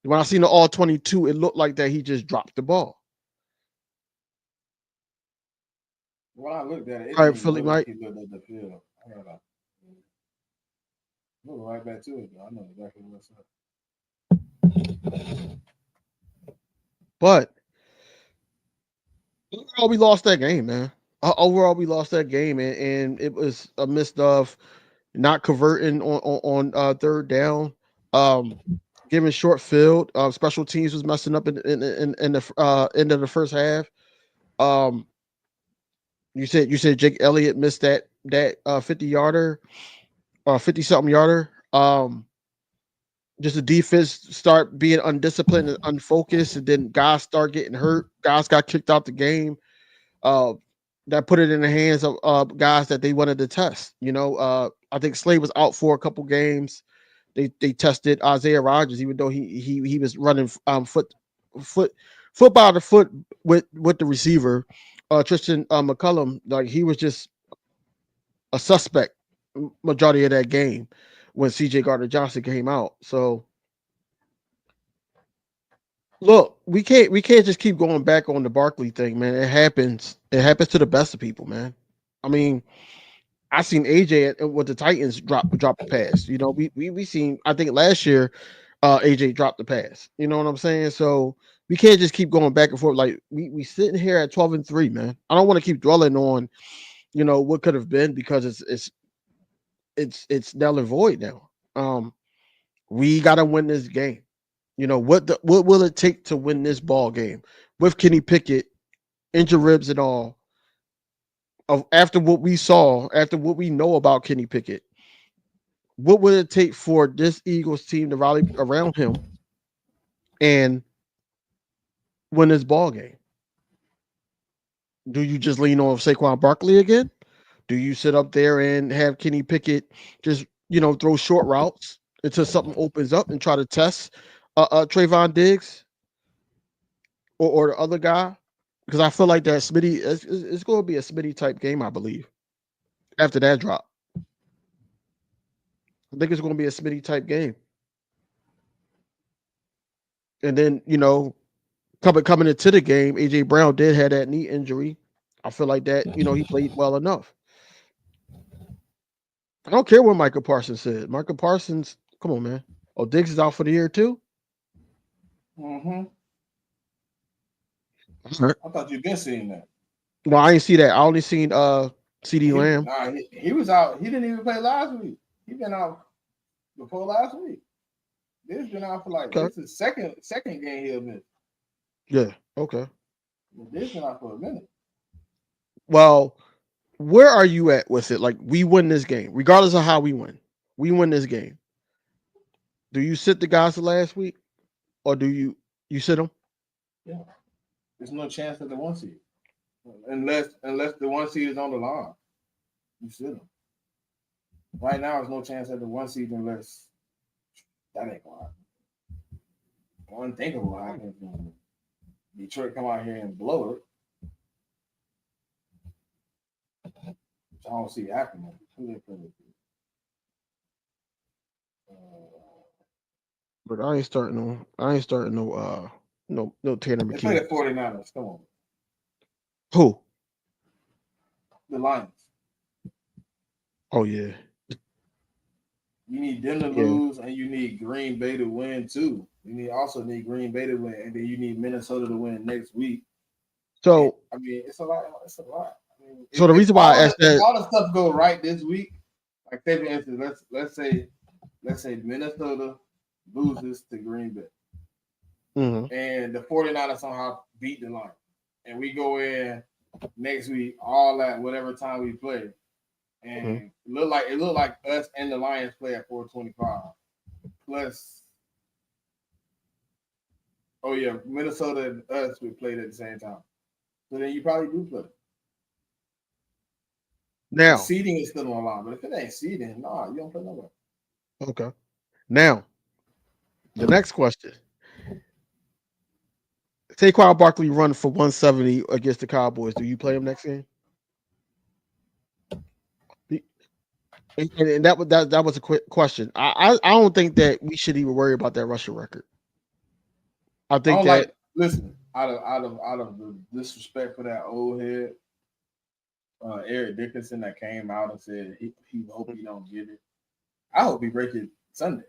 When I seen the all 22, it looked like that he just dropped the ball. When I looked at it, it All didn't right, even Philly look like Mike. he looked at the field. I gotta look right back to it, though. I know exactly what's up. But overall, we lost that game, man. Overall, we lost that game, and it was a miss of not converting on third down, giving short field. Special teams was messing up in the end of the first half. Um, you said Jake Elliott missed that 50-yarder, 50 something yarder. Just the defense start being undisciplined and unfocused, and then guys start getting hurt. Guys got kicked out the game. Uh, that put it in the hands of guys that they wanted to test. I think Slade was out for a couple games. They tested Isaiah Rodgers, even though he was running foot by the foot with the receiver. Tristan McCullum, like he was just a suspect majority of that game when CJ Gardner Johnson came out. So look, we can't just keep going back on the Barkley thing, man. It happens. It happens to the best of people, man. I mean, I seen AJ with the Titans drop the pass. We seen I think last year AJ dropped the pass. You know what I'm saying? So we can't just keep going back and forth. Like we sitting here at 12-3, man. I don't want to keep dwelling on what could have been because it's null and void now. We gotta win this game. What will it take to win this ball game with Kenny Pickett, injured ribs and all? After what we saw, after what we know about Kenny Pickett, what would it take for this Eagles team to rally around him and win this ball game? Do you just lean on Saquon Barkley again? Do you sit up there and have Kenny Pickett just throw short routes until something opens up and try to test Trayvon Diggs or the other guy? Because I feel like that Smitty it's going to be a Smitty type game, I believe. After that drop, I think it's going to be a Smitty type game. And then coming into the game, AJ Brown did have that knee injury. I feel like that he played well enough. I don't care what Michael Parsons said. Michael Parsons, come on, man. Oh, Diggs is out for the year too. Mm-hmm. I thought you'd been seeing that. No, I ain't see that. I only seen CD Lamb. He was out. He didn't even play last week. He been out before last week. This been out for this is second game he'll miss. Yeah. Okay. This been out for a minute. Well, where are you at with it? Like we win this game, regardless of how we win. We win this game. Do you sit the guys the last week, or do you sit them? Yeah. There's no chance at the 1 seed, unless the 1 seed is on the line. You sit them. Right now, there's no chance at the 1 seed unless that ain't going to happen. Unthinkable happens when Detroit come out here and blow it. Which I don't see happening. But I ain't starting no Tanner They play McKee. the 49ers. Come on. Who? The Lions. Oh yeah. You need them to lose, and you need Green Bay to win too. You also need Green Bay to win, and then you need Minnesota to win next week. So I mean, it's a lot. It's a lot. I mean, so the reason why I asked that, if all the stuff go right this week, like say for instance, let's say Minnesota loses to Green Bay, and the 49ers somehow beat the Lions, and we go in next week, all at whatever time we play. And it looked like us and the Lions play at 4:25. Plus, oh yeah, Minnesota and us we played at the same time. So then you probably do play. The Now, seeding is still on the line, but if it ain't seeding, nah, you don't play nowhere. okay. Now, the next question. Saquon Barkley run for 170 against the Cowboys. Do you play him next game? And that was a quick question. I don't think that we should even worry about that rushing record. I I think don't that like listen out of the disrespect for that old head, Eric Dickerson that came out and said he hope he don't get it. I hope he break it Sunday,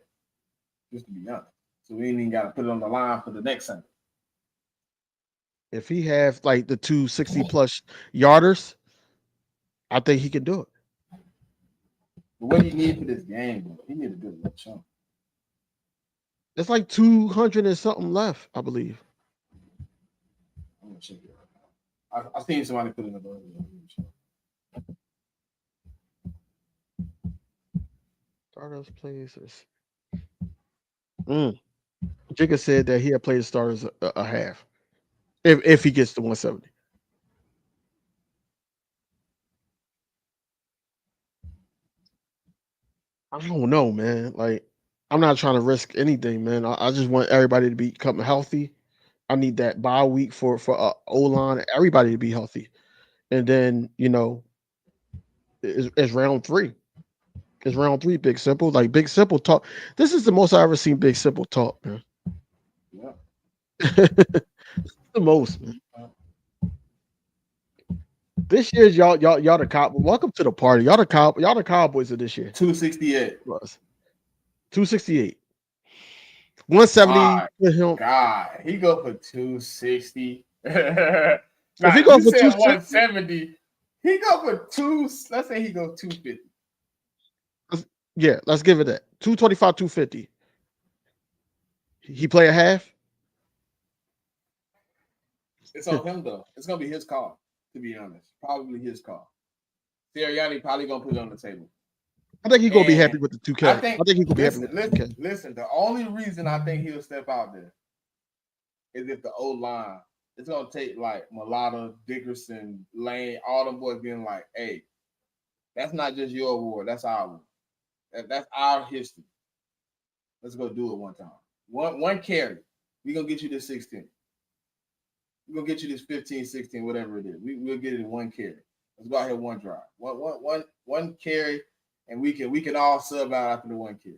just to be honest. So we ain't even got to put it on the line for the next Sunday. if he have like the 260 plus yarders, I think he can do it. But what he need for this game, bro, he need a good little chunk. It's like 200 and something left, I believe. I'm gonna check it out. I seen somebody put in the board. Starters places. Jigga said that he had played the starters a half. If he gets to 170. I don't know, man. Like, I'm not trying to risk anything, man. I just want everybody to become healthy. I need that bye week for O-line, everybody to be healthy. And then, it's round 3. It's round 3, Big Simple. Like, Big Simple talk. This is the most I ever seen Big Simple talk, man. Yeah. The most, man. This year's y'all the Cowboys. Welcome to the party. Y'all the Cowboys of this year. 268. 268. 170 for him. God, he go for 260. If he goes you for said 260, 170. He go for two. Let's say he goes 250. yeah, let's give it that. 225, 250. He play a half. It's on him though. It's gonna be his call, to be honest. Probably his call. Sirianni probably gonna put it on the table. I think he's gonna be happy with the 2K. I think he's gonna be happy with the 2K. Listen, the only reason I think he'll step out there is if the O line, it's gonna take like Mulata, Dickerson, Lane, all them boys being like, hey, that's not just your award, that's our award. That's our history. Let's go do it one time. One carry. We're gonna get you this 16. We're gonna get you this 15, 16, whatever it is. We'll get it in one carry. Let's go out here one drive. One carry, and we can all sub out after the one carry.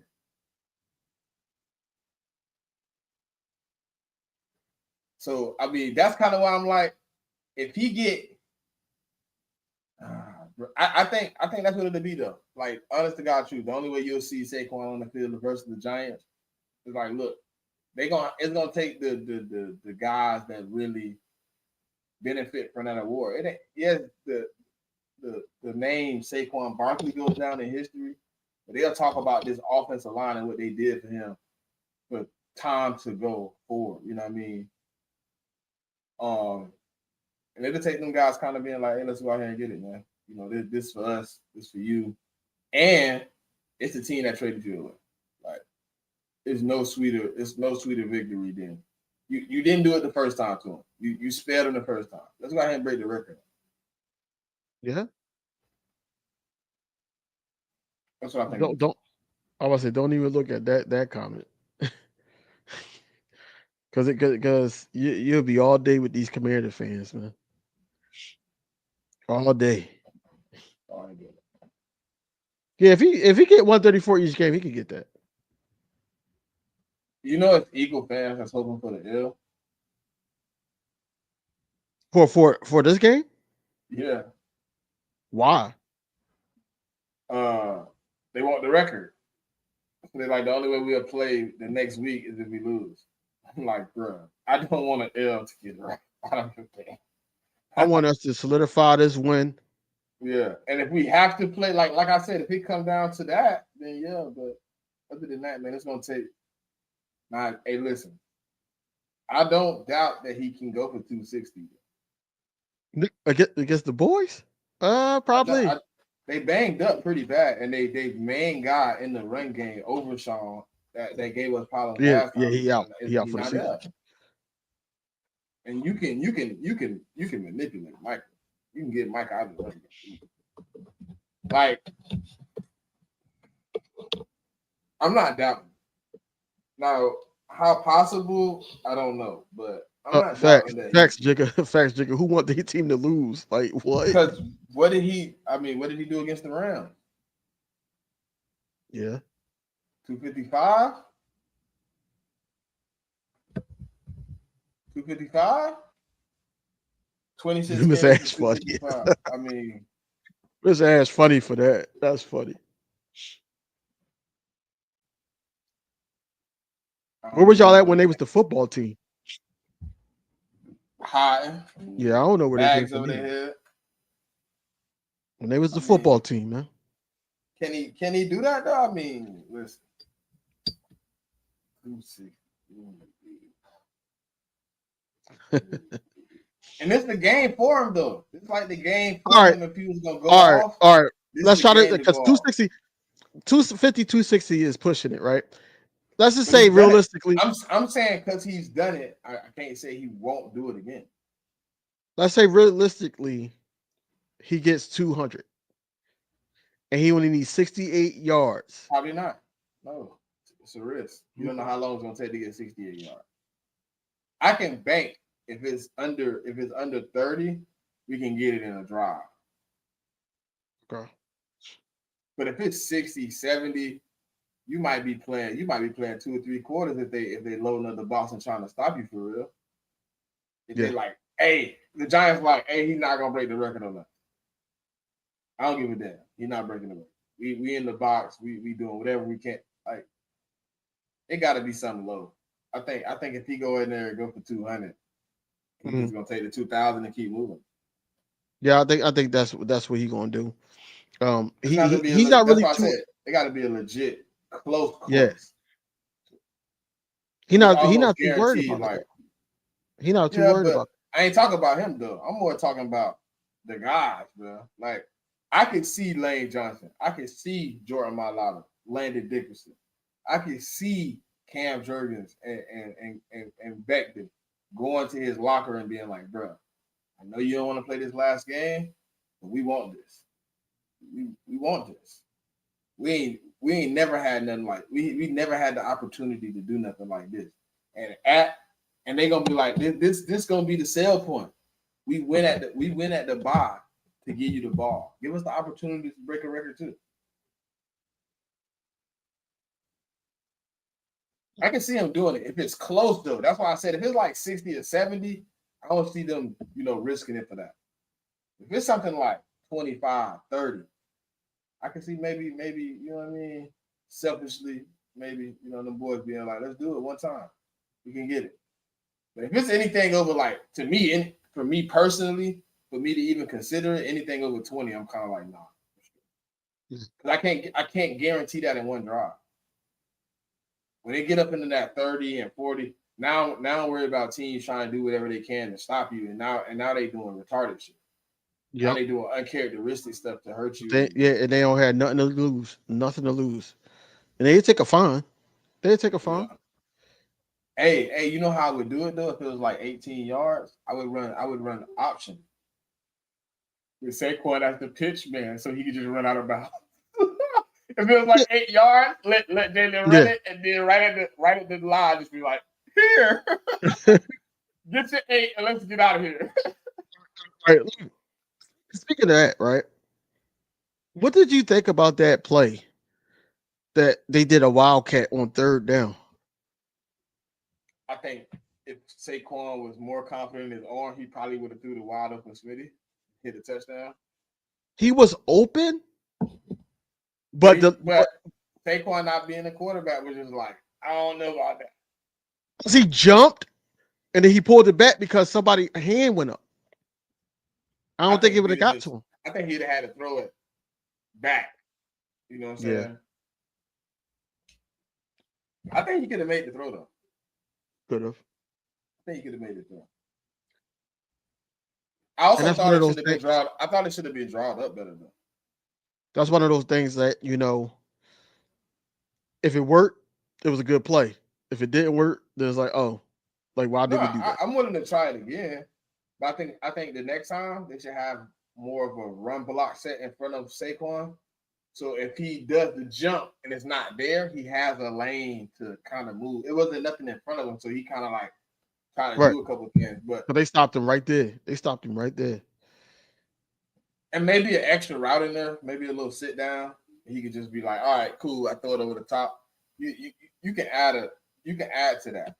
So I mean, that's kind of why I'm like, if he get, I think that's what it'll be though. Like, honest to God, truth. The only way you'll see Saquon on the field versus the Giants is like, look, it's gonna take the guys that really benefit from that award. It ain't, yes, the name Saquon Barkley goes down in history, but they'll talk about this offensive line and what they did for him for time to go forward. You know what I mean? And it'll take them guys kind of being like, hey, let's go out here and get it, man. You know, this for us, this for you. And it's the team that traded you away. Like, it's no sweeter victory than you didn't do it the first time to him. You spared him the first time. Let's go ahead and break the record. Yeah. That's what I think. I was say don't even look at that comment. Because you'll be all day with these Commander fans, man. All day. Yeah, if he get 134 each game, he could get that. You know, it's Eagle fans that's hoping for the L. For this game? Yeah. Why? They want the record. They're like, the only way we'll play the next week is if we lose. I'm like, bro, I don't want an L to get right. I don't care. I want us to solidify this win. Yeah, and if we have to play, like I said, if it comes down to that, then yeah. But other than that, man, it's gonna take. Now, hey, listen, I don't doubt that he can go for 260. Against the boys? Probably. They banged up pretty bad, and they main guy in the run game over Sean that gave us problems Yeah, last yeah, time. he out. Is He out he for the not season. there? And you can manipulate Mike. You can get Mike out of the run game. Like, I'm not doubting. Now, how possible? I don't know, but I'm not Facts, doubting that facts, Jigga, facts, Jigga. Who want their team to lose? Like what? because what did he? I mean, what did he do against the Rams? Yeah, 255, 255, 26 Miss carries for Ash funny. 255. I mean, Miss Ash funny for that. That's funny. I Where don't was know. y'all at when they was the football team? High Yeah, I don't know where they've been bags for over me. their head. When they was I the football mean, team, man. can he do that though? I mean, listen. Let me see. And it's the game for him though. It's like the game All for right, him if he was gonna go all right, off. all right. This is Let's the try to game to go because off. 250, 260 is pushing it, right? Let's just But say he's done it. realistically, I'm saying because he's done it, I can't say he won't do it again. let's say realistically, he gets 200 and he only needs 68 yards. Probably not. No, it's a risk. You don't know how long it's gonna take to get 68 yards. I can bank if it's under 30, we can get it in a drive. Okay. But if it's 60, 70, you might be playing 2 or 3 quarters if they loading up the box and trying to stop you for real. If Yeah. they like, hey, the Giants like, hey, he's not gonna break the record on that. I don't give a damn. He's not breaking the record. We in the box, we doing whatever we can. Like, it gotta be something low. I think if he go in there and go for 200, he's just gonna take the 2,000 and keep moving. Yeah, I think that's what he's gonna do. It's not gonna be He's not that's really why I too. said it gotta be a legit close. Yeah, He's he almost not too worried guaranteed, about like, that. He not too yeah, worried but about I ain't talking about him though. I'm more talking about the guys, bro. Like, I could see Lane Johnson, I could see Jordan Mailata, Landon Dickerson, I could see Cam Jurgens and Becton going to his locker and being like, bro, I know you don't want to play this last game, but we want this. We want this. We ain't never had nothing like we never had the opportunity to do nothing like this. And they gonna be like, this gonna be the sell point. We win at the bye to give you the ball. Give us the opportunity to break a record too. I can see him doing it if it's close though. That's why I said if it's like 60 or 70, I don't see them, risking it for that. If it's something like 25, 30, I can see maybe, you know what I mean? Selfishly, maybe, the boys being like, let's do it one time. We can get it. But if it's anything over, like, to me, and for me personally, for me to even consider it, anything over 20, I'm kind of like, nah. Because I can't guarantee that in one drive. When they get up into that 30 and 40, now I'm worried about teams trying to do whatever they can to stop you. And now they doing retarded shit. Now they doing uncharacteristic stuff to hurt you. and they don't have nothing to lose. Nothing to lose. And they take a fine. They take a fine. Yeah. Hey, you know how I would do it though? If it was like 18 yards, I would run option with Saquon as the pitch man, so he could just run out of bounds. If it was like 8 yards, let Jalen run it, and then right at the line, just be like, here, get your 8 and let's get out of here. All right. Speaking of that, right? What did you think about that play that they did a wildcat on third down? I think if Saquon was more confident in his arm, he probably would have threw the wide open Smitty, hit a touchdown. He was open, but Saquon not being a quarterback was just like, I don't know about that. He jumped and then he pulled it back because somebody's hand went up. I don't think it would have got to him. I think he'd have had to throw it back. You know what I'm saying? Yeah. I think he could have made the throw though. Could have. I think he could have made the throw. I also that's thought one of it those should have been things. drawn. I thought it should have been drawn up better though. That's one of those things that if it worked, it was a good play. If it didn't work, then it's like, oh, like why No, did we do that? I'm willing to try it again. But I think the next time they should have more of a run block set in front of Saquon. So if he does the jump and it's not there, he has a lane to kind of move. It wasn't nothing in front of him, so he kind of like trying to Right. do a couple of things. But But they stopped him right there. They stopped him right there. and maybe an extra route in there, maybe a little sit down. He could just be like, all right, cool. I throw it over the top. You can add to that.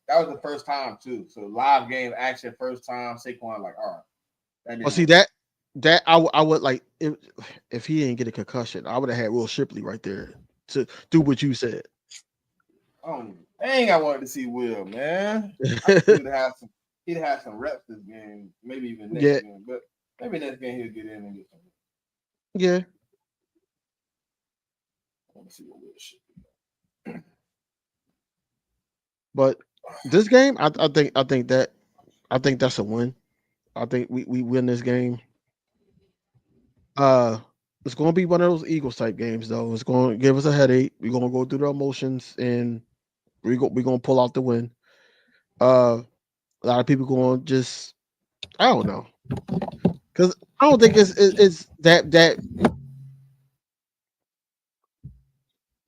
That was the first time too. So live game action, first time. Saquon like, all right, that Oh, didn't see work. that I would like if he didn't get a concussion, I would have had Will Shipley right there to do what you said. I don't even. Dang, I wanted to see Will, man. I think he would have some. He'd have some reps this game, maybe even next Yeah, game. But maybe next game he'll get in and get some. yeah. I want to see what Will should But this game, I think that's a win. I think we win this game. Uh, it's going to be one of those Eagles type games, though. It's going to give us a headache. We're going to go through the emotions, and we're going to pull out the win. A lot of people going to just I don't know because I don't think it's that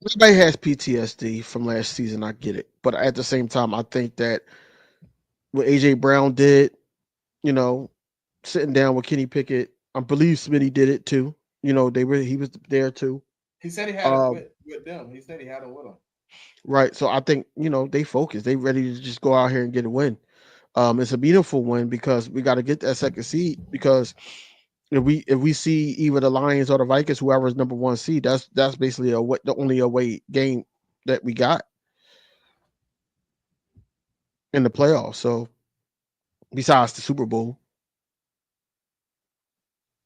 everybody has PTSD from last season. I get it, but at the same time, I think that what AJ Brown did, you know, sitting down with Kenny Pickett, I believe Smitty did it too. He was there too. He said he had it Um, with them. He said he had it with him. right. So I think they focus. They ready to just go out here and get a win. It's a meaningful win because we got to get that second seed because if we see either the Lions or the Vikings, whoever's number one seed, that's basically the only away game that we got in the playoffs. So besides the Super Bowl,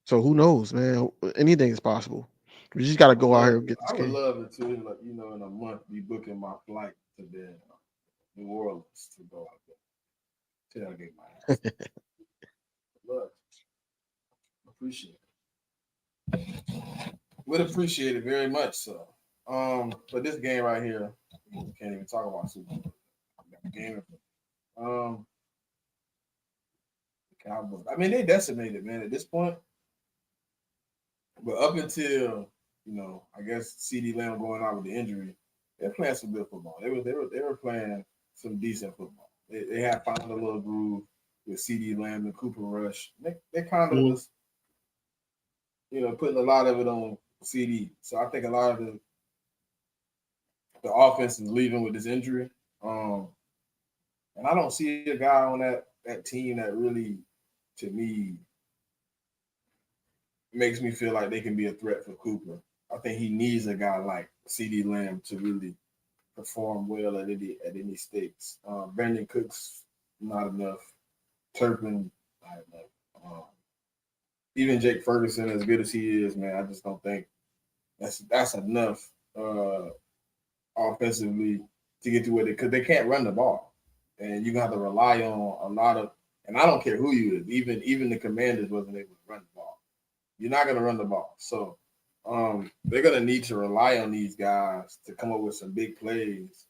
so who knows, man? Anything is possible. We just got to go out here and get this I would game. love it to, like, in a month, be booking my flight to New Orleans to go out there. Till I get my ass. Look, appreciate it. Would appreciate it very much. So, but this game right here, we can't even talk about Super Bowl. Game. The Cowboys. I mean, they decimated, man, at this point. But up until I guess CD Lamb going out with the injury, they're playing some good football. They were playing some decent football. They had found a little groove with CD Lamb and Cooper Rush. They kind of was putting a lot of it on CD. So I think a lot of the offense is leaving with this injury. And I don't see a guy on that team that really, to me, makes me feel like they can be a threat for Cooper. I think he needs a guy like CD Lamb to really perform well at any stakes. Brandon Cooks, not enough. Turpin, not enough. Even Jake Ferguson, as good as he is, man, I just don't think that's enough offensively to get to where because they can't run the ball, and you're gonna have to rely on a lot of. And I don't care who you is, even the Commanders wasn't able to run the ball. You're not gonna run the ball, so they're gonna need to rely on these guys to come up with some big plays,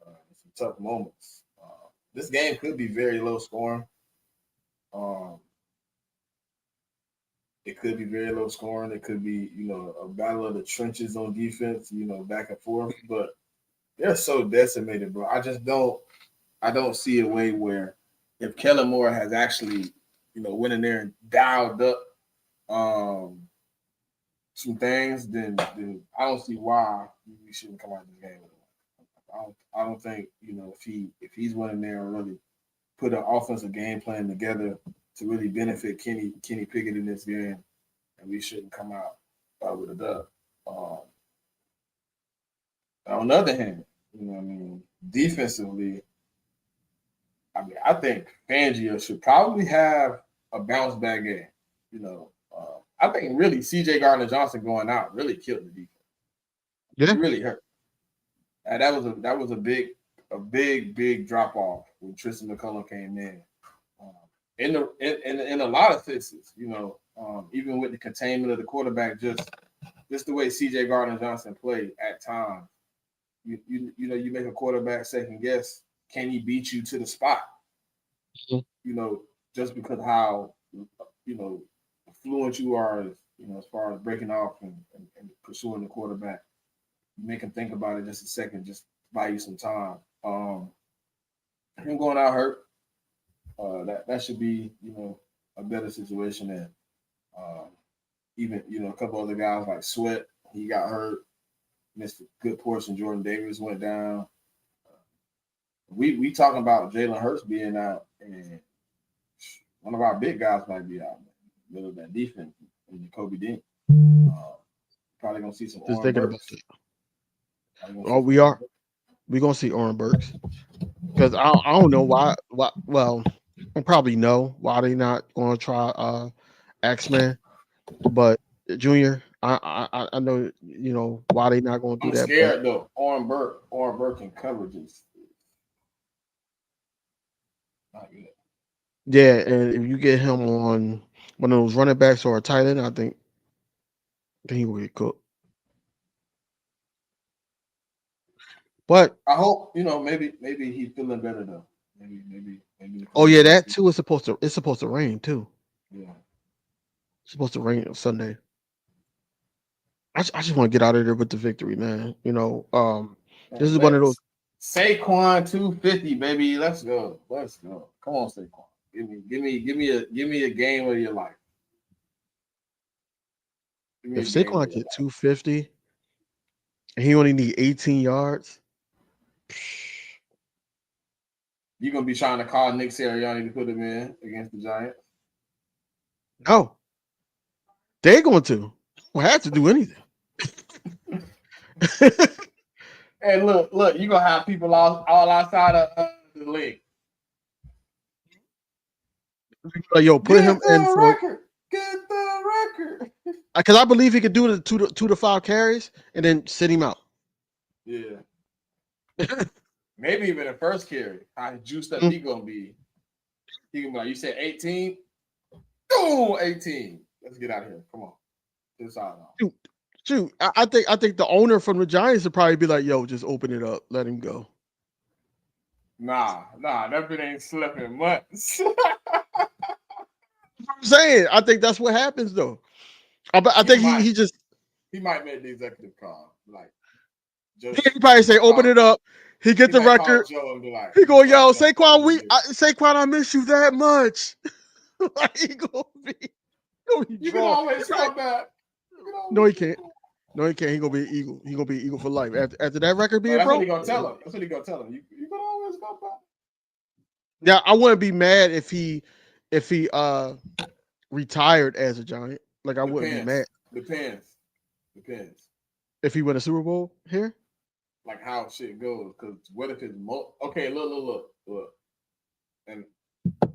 some tough moments. This game could be very low scoring. It could be very low scoring. It could be, a battle of the trenches on defense, back and forth. But they're so decimated, bro. I don't see a way where if Kellen Moore has actually, went in there and dialed up some things, then I don't see why we shouldn't come out of this game with him. I don't think, if he's went in there and really put an offensive game plan together to really benefit Kenny Pickett in this game, and we shouldn't come out with a dub. On the other hand, defensively, I think Fangio should probably have a bounce back game. I think really C.J. Gardner-Johnson going out really killed the defense. Yeah, It really hurt. And that was a big drop off when Tristan McCullum came in. in a lot of fixes, even with the containment of the quarterback, just the way C.J. Gardner-Johnson played at times, you make a quarterback second guess. Can he beat you to the spot? Mm-hmm. Just because how fluent you are, as far as breaking off and pursuing the quarterback. You make him think about it just a second, just buy you some time. Him going out hurt, that should be, a better situation than even, a couple other guys like Sweat, he got hurt, missed a good portion. Jordan Davis went down. We talking about Jalen Hurts being out, and one of our big guys might be out. Middle of that defense, and Jacoby Dean. Probably gonna see some. Just Oren thinking about Burks. that. Oh, we are. We're gonna see Oren Burks because I don't know why. Well, I probably know why they not going to try X-Man, but Junior, I know why they not going to do I'm that. Scared though. Oren Burke in coverages. Not good. Yeah, and if you get him on one of those running backs or a tight end, I think he will get cooked. But I hope maybe he's feeling better though. Maybe. Oh yeah, that too is supposed to. It's supposed to rain too. Yeah. It's supposed to rain on Sunday. I just want to get out of there with the victory, man. This is one of those. Saquon 250, baby. Let's go. Come on, Saquon. Give me a game of your life. If Saquon get 250 and he only need 18 yards, you're gonna be trying to call Nick Sirianni to put him in against the Giants? No. They're going to. We'll have to do anything. Hey, look, you're gonna have people all outside of the league. Like, yo, put him in for record. Get the record. Because I believe he could do the 2 to 5 carries and then sit him out. Yeah. Maybe even the first carry. How juiced up he gonna be? He gonna be like, you said 18? Oh, 18. Let's get out of here. Come on. This out now. Shoot. I think the owner from the Giants would probably be like, yo, just open it up. Let him go. Nah, that bit ain't slipping much. I'm saying, I think that's what happens though. I think he just he might make the executive call. Like he probably say, open it up. He get the record. Like, he go, yo, Saquon, Saquon, I miss you that much. Like, he gonna be you can always come back. No, he can't. He can't. He gonna be an Eagle. He gonna be an Eagle for life. After that record being that's broke. What he gonna tell him. That's what he gonna tell him. You can always come back. Now, I wouldn't be mad if he retired as a Giant. Like, I wouldn't be mad. Depends. If he win a Super Bowl here? Like how shit goes. Because what if it's okay, look. And I'm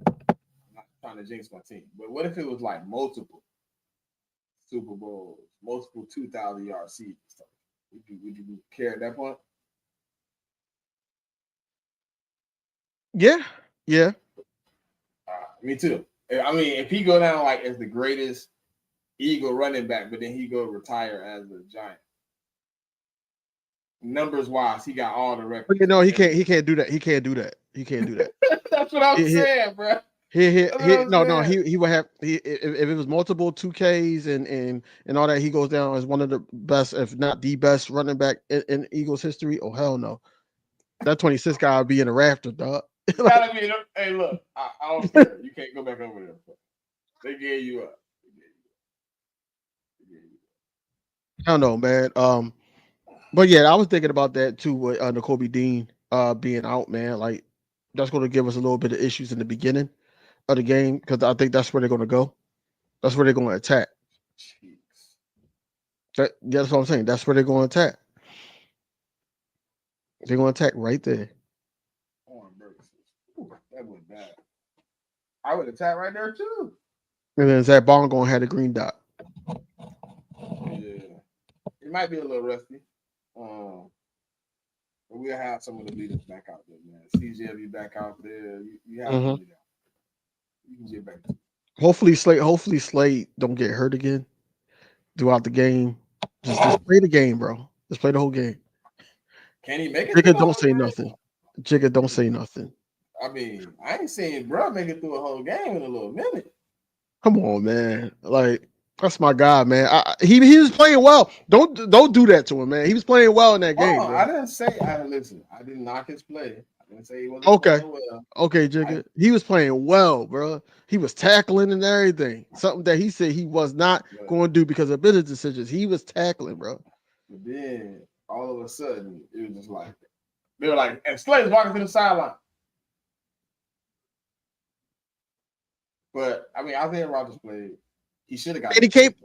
not trying to jinx my team. But what if it was like multiple Super Bowls, multiple 2,000-yard seasons? Would you care at that point? Yeah. Me too. I mean, if he go down like as the greatest Eagle running back, but then he go retire as a Giant. Numbers wise, he got all the records. No, he can't do that. He can't do that. That's what I'm saying, bro. He would have if it was multiple 2Ks and all that, he goes down as one of the best, if not the best running back in Eagles history. Oh hell no. That 26 guy would be in the rafter, dog. Hey, look, I don't care. You can't go back over there. They gave you up. I don't know, man. But yeah, I was thinking about that too with Jacoby Dean being out, man. Like, that's going to give us a little bit of issues in the beginning of the game because I think that's where they're going to go. That's where they're going to attack. That's what I'm saying. That's where they're going to attack. They're going to attack right there. That was bad. I would attack right there too. And then Zach Bond going to have the green dot. Yeah, it might be a little rusty. But we'll have some of the leaders back out there, man. CJ will be back out there. You have to be there. You can get back. Hopefully Slade don't get hurt again throughout the game. Just play the game, bro. Just play the whole game. Can he make it through Jigga the don't whole say game? nothing. Jigga don't say nothing. I mean, I ain't seen bro make it through a whole game in a little minute. Come on, man. Like that's my guy, man. He was playing well. Don't do that to him, man. He was playing well in that game, Oh, bro. I didn't say listen. I didn't knock his play. I didn't say he wasn't Okay. playing well. Okay, Jigga. He was playing well, bro. He was tackling and everything. Something that he said he was not going to do because of business decisions. He was tackling, bro. But then all of a sudden, it was just like they were like, and Slade's walking to the sideline. But I mean, Isaiah Rodgers played. He should have got. And he came.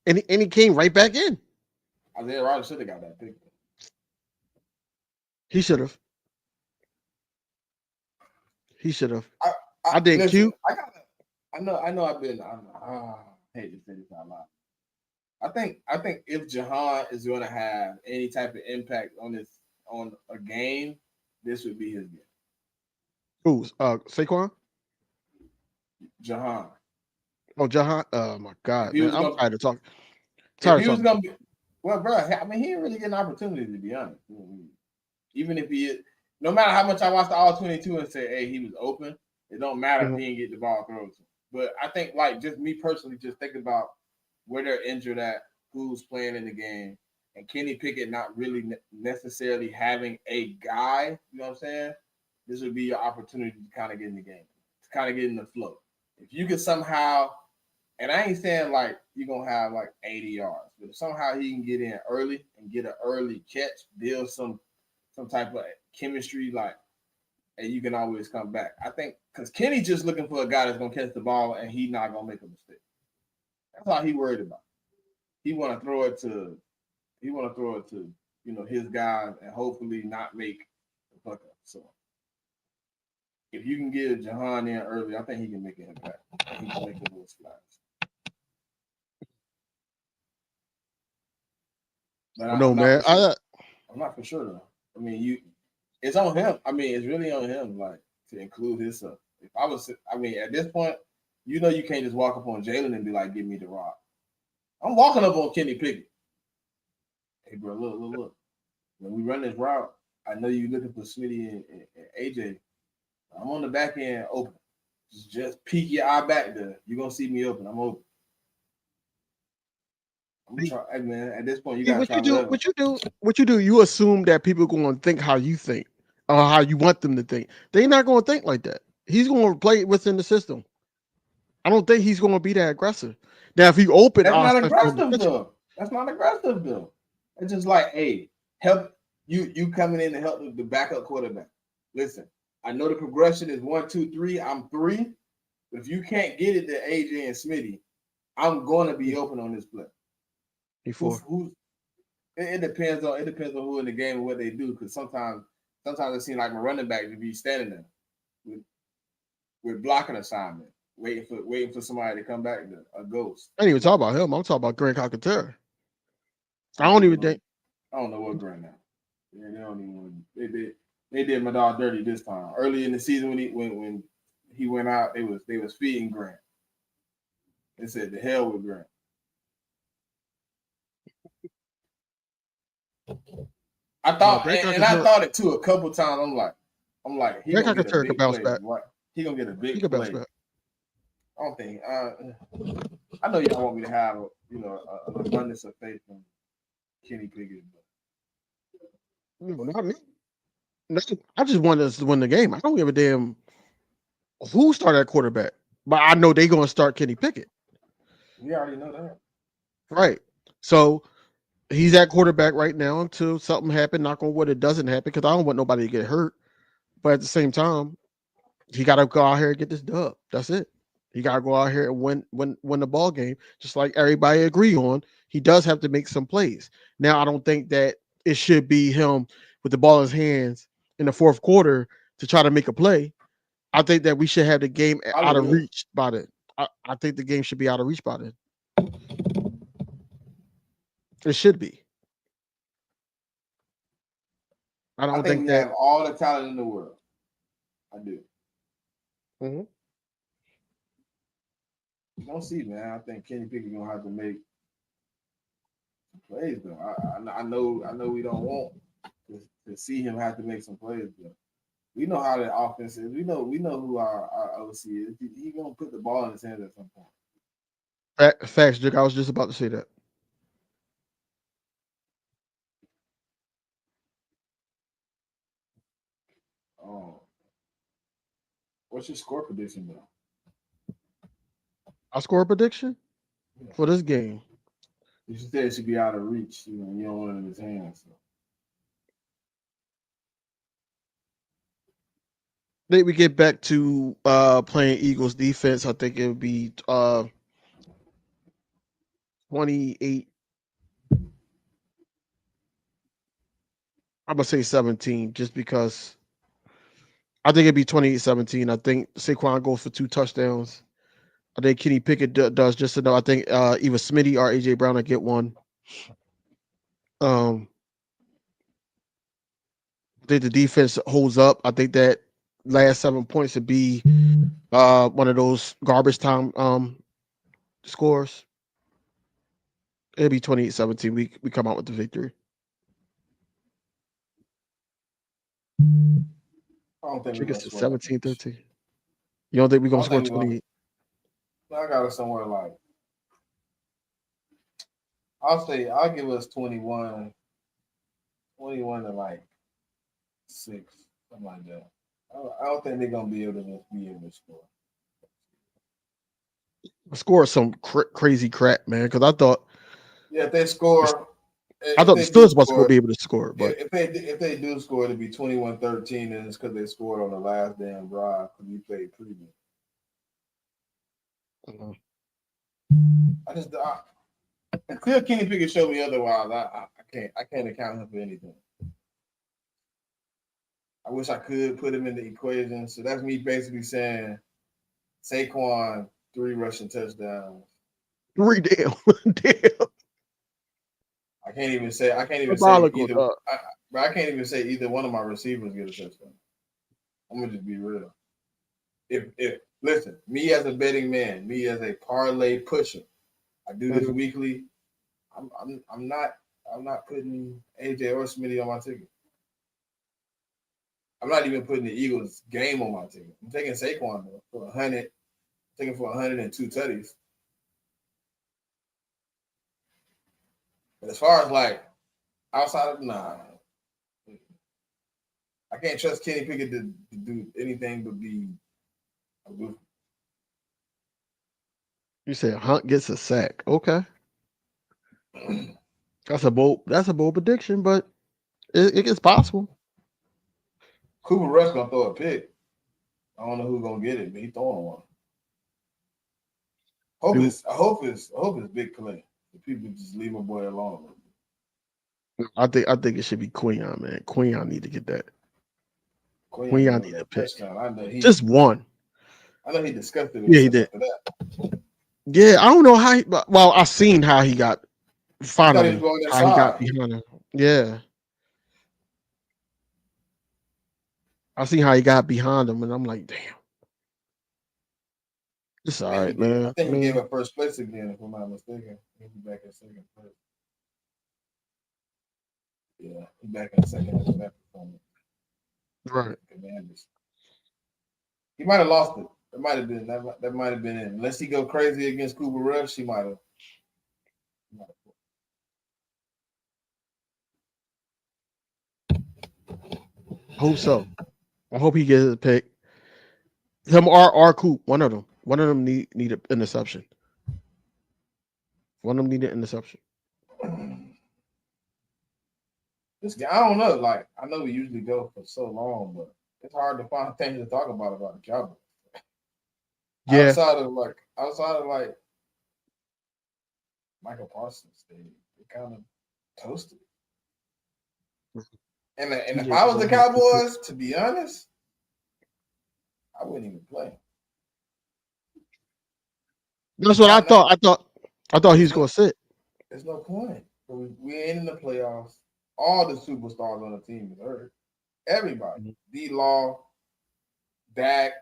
And he came right back in. Isaiah Rodgers should have got that pick. He should have. He should have. I didn't listen, cute. I know. I've been. I hate to say this out loud. I think if Jahan is going to have any type of impact on a game, this would be his game. Who's Saquon? Jahan. Oh, Jahan. Oh my God, man. I'm tired of talking. If he was going to be, well, bro. I mean, he didn't really get an opportunity to be honest. Even if he, no matter how much I watched the All 22 and say, hey, he was open. It don't matter if he didn't get the ball thrown to him. But I think, like, just me personally, just think about where they're injured at, who's playing in the game, and Kenny Pickett not really necessarily having a guy, you know what I'm saying? This would be your opportunity to kind of get in the game, to kind of get in the flow. If you could somehow, and I ain't saying like you're going to have like 80 yards, but if somehow he can get in early and get an early catch, build some type of chemistry, like, and you can always come back. I think because Kenny just looking for a guy that's going to catch the ball and he not going to make a mistake. That's all he worried about. He want to throw it to, his guys and hopefully not make the fuck up. So if you can get Jahan in early, I think he can make an impact. He can make a little splash. But no, man. I'm not for sure though. I mean, it's on him. I mean, it's really on him, like, to include his stuff. At this point, you can't just walk up on Jalen and be like, give me the rock. I'm walking up on Kenny Pickett. Hey, bro, look. When we run this route, I know you're looking for Smitty and AJ. I'm on the back end open. Just peek your eye back there. You're going to see me open. I'm open. I'm trying, hey, man, at this point, you got to try What you do, you assume that people are going to think how you think or how you want them to think. They're not going to think like that. He's going to play within the system. I don't think he's going to be that aggressive. Now, if he open, that's not aggressive though. That's not aggressive though. It's just like, hey, help you coming in to help the backup quarterback. Listen, I know the progression is 1, 2, 3. I'm 3. But if you can't get it to AJ and Smitty, I'm going to be open on this play. It depends on who in the game and what they do. Because sometimes it seems like my running back to be standing there with blocking assignment. Waiting for somebody to come back to a ghost. I ain't even talking about him. I'm talking about Grant Calcaterra. I don't even think. I don't know what Grant now. Yeah, they don't even. They did my dog dirty this time. Early in the season when he went out, they was feeding Grant. They said the hell with Grant. I thought, and I thought it too a couple times. I'm like, he gonna get a big play. Right? He gonna get a big play. I don't think. I know y'all want me to have an abundance of faith in Kenny Pickett. No, not me. No, I just want us to win the game. I don't give a damn who started at quarterback, but I know they're gonna start Kenny Pickett. We already know that, right? So he's at quarterback right now until something happens. Knock on wood, it doesn't happen because I don't want nobody to get hurt. But at the same time, he got to go out here and get this dub. That's it. He got to go out here and win the ball game, just like everybody agree on. He does have to make some plays. Now, I don't think that it should be him with the ball in his hands in the fourth quarter to try to make a play. I think that we should have the game out of reach by then. I think the game should be out of reach by then. It should be. I don't think we that have all the talent in the world. I do. Mm-hmm. We're gonna see, man. I think Kenny Pickett gonna have to make some plays though. I know we don't want to see him have to make some plays, but we know how the offense is. We know who our OC is. He gonna put the ball in his hands at some point. Facts, Jake. I was just about to say that. What's your score prediction though? I score a prediction for this game. You said it should be out of reach. You don't want it in his hands. So. I think we get back to playing Eagles defense. I think it would be 28. I'm gonna say 17, just because I think it'd be 28-17. I think Saquon goes for 2 touchdowns. I think Kenny Pickett does just enough. I think either Smitty or AJ Brown will get one. I think the defense holds up. I think that last 7 points would be one of those garbage time scores. It'll be 28-17. We come out with the victory. I don't think I we're think gonna it's score that 17-13. You don't think we're gonna I score think we're 28? I got it somewhere like I'll give us 21 to like 6, something like that. I don't think they're gonna be able to score. Score some crazy crap, man. Because I thought If they score, the if they do Steelers wasn't gonna score, be able to score, but if they do score, it'll be 21-13, and it's because they scored on the last damn drive because we played preview. Until Kenny Pickett showed me otherwise, I can't account him for anything. I wish I could put him in the equation. So that's me basically saying Saquon 3 rushing touchdowns. 3 damn. I can't even say Symbolical, I can't even say either one of my receivers get a touchdown. I'm gonna just be real. If listen, me as a betting man, me as a parlay pusher, I do this weekly. I'm not putting AJ or Smitty on my ticket. I'm not even putting the Eagles game on my ticket. I'm taking Saquon though, for 100, taking for 102 tutties. But as far as like outside of I can't trust Kenny Pickett to do anything but be a goofy. You said Hunt gets a sack. Okay. That's a bold prediction, but it's possible. Cooper Rush gonna throw a pick. I don't know who's gonna get it, but he's throwing one. I hope it's big play. The people just leave my boy alone. I think it should be Quinyon, man. Quinyon need to get that. Quinyon need a pick. Just one. I know he disgusted himself he did. After that. Yeah, I don't know how. I seen how he got finally how he got behind him. Yeah, I seen how he got behind him, and I'm like, damn. It's all right, man. I think he gave up first place again, if I'm not mistaken. He'll be back in second place. Yeah, he's back in second after that performance. Right. Commanders. He might have lost it. That might have been that might have been it. Unless he go crazy against Cooper Rush, he might have. Hope so. I hope he gets a pick. Him or Coop, one of them. One of them need an interception. One of them need an interception. This guy, I don't know. Like, I know we usually go for so long, but it's hard to find things to talk about the Cowboys. Yeah. Outside of like Michael Parsons, they kind of toasted. And if I was the Cowboys, to be honest, I wouldn't even play. That's what I thought. I thought he was going to sit. There's no point. We ain't in the playoffs. All the superstars on the team is hurt. Everybody. D-Law, Dak,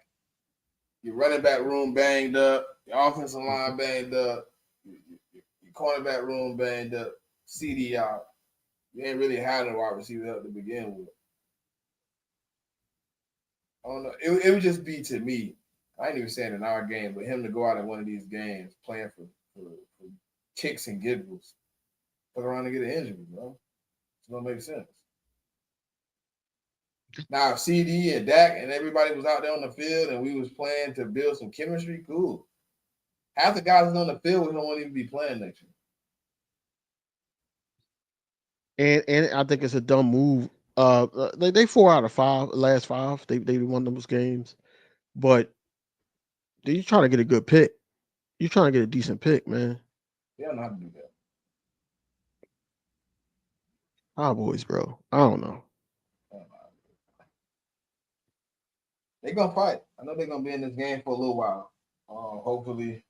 your running back room banged up, your offensive line banged up, your cornerback room banged up, CD out. You ain't really had no wide receiver up to begin with. I don't know. It would just be to me. I ain't even saying in our game, but him to go out in one of these games playing for kicks and giggles, fuck around and get an injury, bro. It's gonna make sense. Now, if CD and Dak and everybody was out there on the field and we was playing to build some chemistry, cool. Half the guys that's on the field, we don't want to even be playing next And I think it's a dumb move. They 4 out of 5, last 5. They won those games, but you trying to get a good pick. You're trying to get a decent pick, man. They don't know how to do that. Cowboys, bro. I don't know. They're gonna fight. I know they're gonna be in this game for a little while. Hopefully,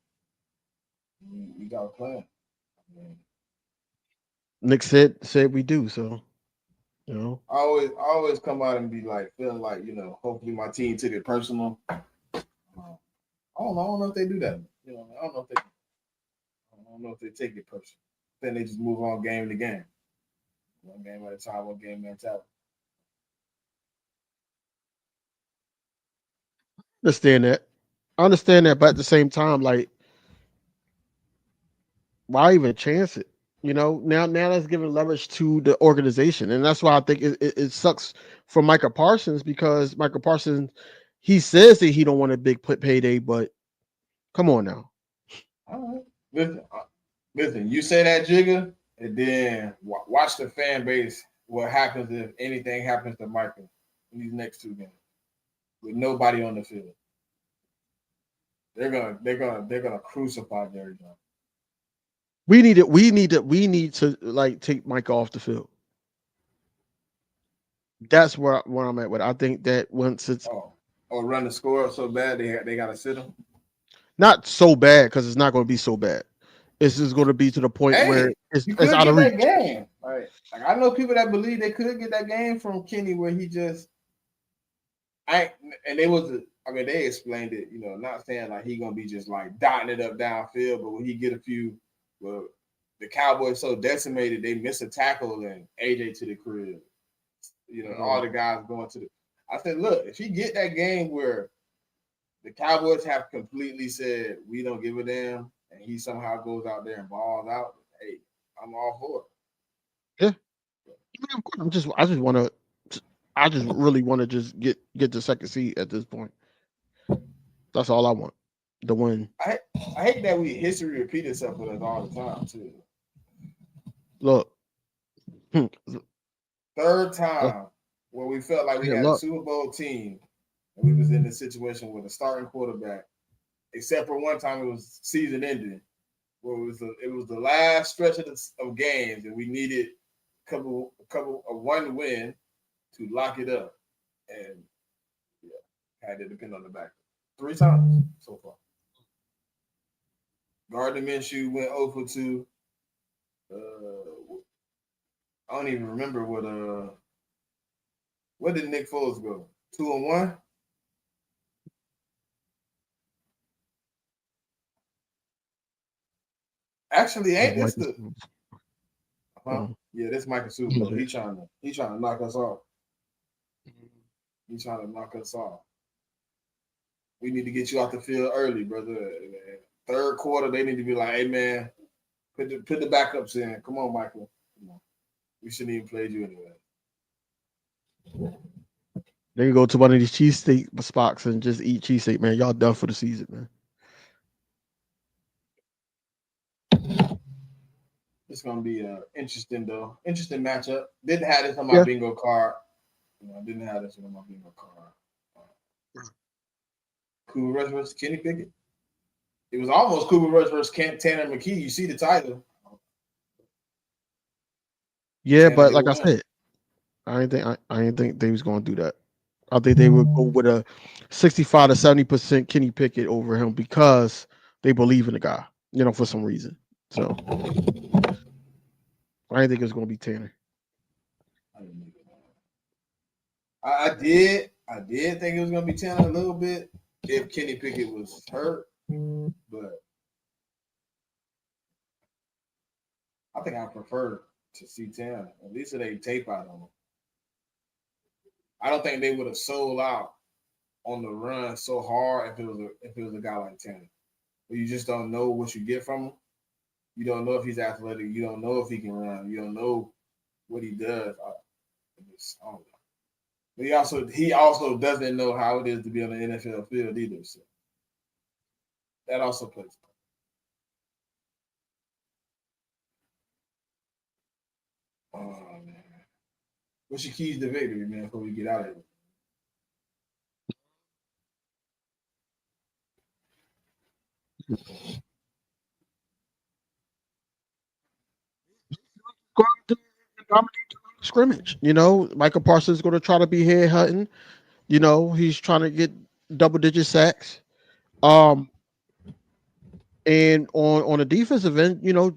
we got a plan. Nick said we do, so you know. I always come out and be like feeling like, hopefully my team took it personal. I don't know if they do that. I don't know if they take it personal. Then they just move on game to game. One game at a time, one game mentality. I understand that, but at the same time, like, why even chance it? Now that's giving leverage to the organization, and that's why I think it sucks for Micah Parsons, because Micah Parsons, he says that he don't want a big payday, but come on now. All right, listen. You say that, Jigga, and then watch the fan base. What happens if anything happens to Micah in these next 2 games with nobody on the field? They're gonna crucify Jerry Jones. We need to like take Mike off the field. That's where I'm at with. I think that once it's run the score so bad they gotta sit him. Not so bad, because it's not going to be so bad. It's just going to be to the point where it's out of reach. That game. Like I know people that believe they could get that game from Kenny, where he just they explained it, not saying like he gonna be just like dotting it up downfield, but when he get a few, well, the Cowboys so decimated they miss a tackle and AJ to the crib. All the guys going to the. I said, look, if he get that game where the Cowboys have completely said we don't give a damn, and he somehow goes out there and balls out, hey, I'm all for it. Yeah, of course. I just really want to just get the second seed at this point. That's all I want. The win. I hate that history repeats itself with us all the time too. Look, third time where we felt like we had a Super Bowl team and we was in this situation with a starting quarterback, except for one time it was season ending, where it was the last stretch of games and we needed a couple of one win to lock it up, and had to depend on the back 3 times so far. Gardner Minshew went 0 for 2. I don't even remember where did Nick Foles go? 2-1? Actually, ain't this the yeah, this Michael Super. He trying to knock us off. He's trying to knock us off. We need to get you off the field early, brother. Third quarter, they need to be like, hey man, put the backups in. Come on, Michael. Come on. We shouldn't even play you anyway. Then you go to one of these cheesesteak spots and just eat cheesesteak, man. Y'all done for the season, man. It's gonna be interesting matchup. Didn't have this on my bingo card. I didn't have this on my bingo card. Cooper Rush versus Kenny Pickett. It was almost Cooper Rush versus Tanner McKee. You see the title. Yeah, but like I said, I didn't think they was going to do that. I think they would go with a 65 to 70% Kenny Pickett over him because they believe in the guy, for some reason. So I didn't think it was going to be Tanner. I did think it was going to be Tanner a little bit, if Kenny Pickett was hurt, but I think I prefer to see Tanner. At least they tape out on him. I don't think they would have sold out on the run so hard if it was a guy like Tanner. But you just don't know what you get from him. You don't know if he's athletic. You don't know if he can run. You don't know what he does. I don't know. But he also doesn't know how it is to be on the NFL field either. So that also plays. Oh man. What's your keys to victory, man, before we get out of here? Go out there and dominate the line of scrimmage. You know, Michael Parsons is going to try to be head hunting. You know, he's trying to get double-digit sacks. Um, and on the defensive end, you know,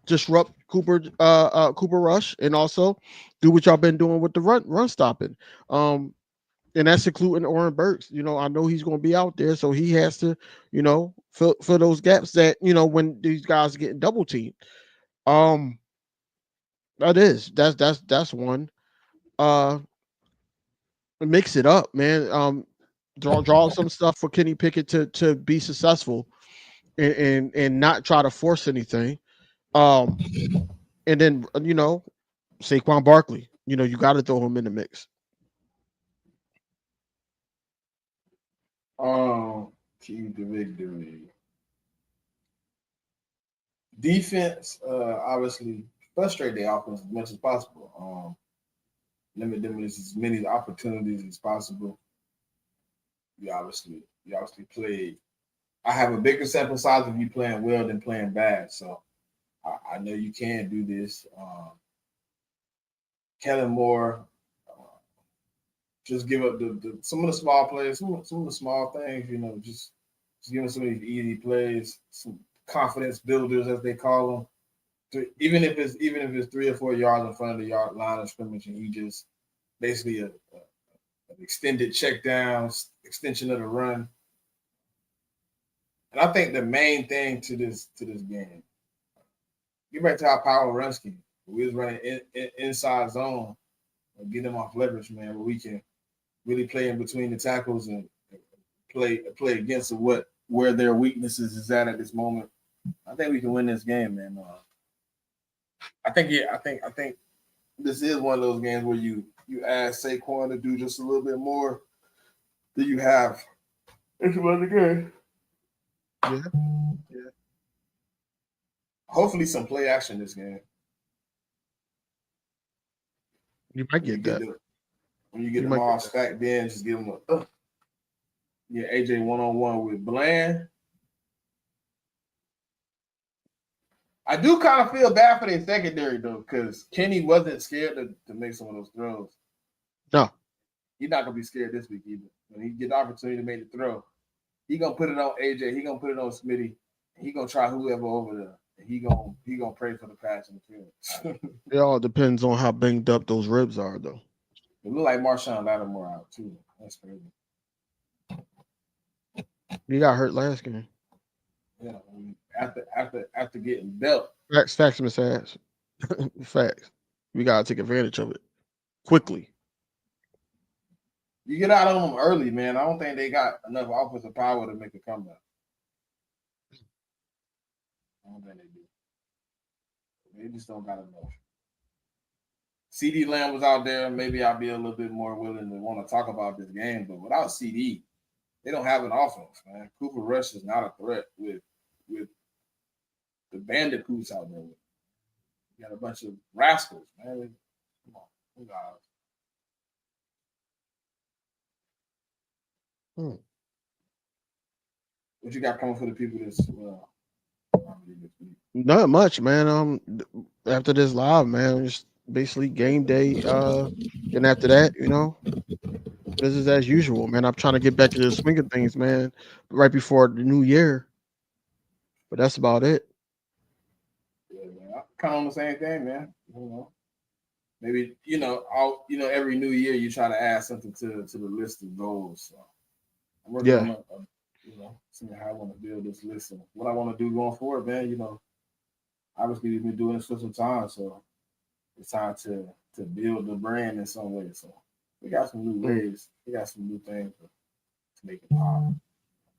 disrupt Cooper Rush, and also do what y'all been doing with the run stopping. And that's including Oren Burks. You know, I know he's going to be out there, so he has to, you know, fill those gaps that, you know, when these guys are getting double teamed. Um, that's one. Uh, Mix it up, man. Draw some stuff for Kenny Pickett to be successful, and not try to force anything. Um, and then, you know, Saquon Barkley. You know, you got to throw him in the mix. Key to victory. Defense, obviously, frustrate the offense as much as possible. Limit them with as many opportunities as possible. You obviously played. I have a bigger sample size of you playing well than playing bad, so I know you can do this. Kellen Moore, just give up some of the small plays, some of the small things, you know, just give him some of these easy plays, some confidence builders as they call them. Even if it's 3 or 4 yards in front of the yard line of scrimmage, and he just basically an extended check down, extension of the run. And I think the main thing to this game, get back to our power run scheme. We was running inside zone and get them off leverage, man, where we can really play in between the tackles and play against where their weaknesses is at this moment. I think we can win this game, man. I think this is one of those games where you ask Saquon to do just a little bit more than you have. It's another game. Yeah. Hopefully, some play action this game. You might get that. When you get them all stacked in, just give them a AJ 1-on-1 with Bland. I do kind of feel bad for their secondary though, because Kenny wasn't scared to make some of those throws. No, he's not gonna be scared this week either. When he get the opportunity to make the throw, he gonna put it on AJ. He gonna put it on Smitty. He gonna try whoever over there. He gonna pray for the pass in the field. It all depends on how banged up those ribs are, though. It look like Marshawn Lattimore out too. That's crazy. He got hurt last game. Yeah, after getting belt. Facts, Miss Ass. Facts. We gotta take advantage of it quickly. You get out of them early, man. I don't think they got enough offensive power to make a comeback. I don't think they do. They just don't got enough. CD Lamb was out there. Maybe I'll be a little bit more willing to want to talk about this game. But without CD, they don't have an offense, man. Cooper Rush is not a threat with the bandicoots out there. You got a bunch of rascals, man. Come on, guys. What you got coming for the people this Not much, man. After this live, man, just basically game day. And after that, you know, business as usual, man. I'm trying to get back to the swing of things, man, right before the new year. But that's about it. Yeah, man. I'm kind of on the same thing, man. You know, maybe every new year you try to add something to the list of goals. So I'm working on seeing how I want to build this list and what I want to do going forward, man. Obviously we've been doing this for some time, so it's time to build the brand in some way. So we got some new ways, we got some new things to make it pop.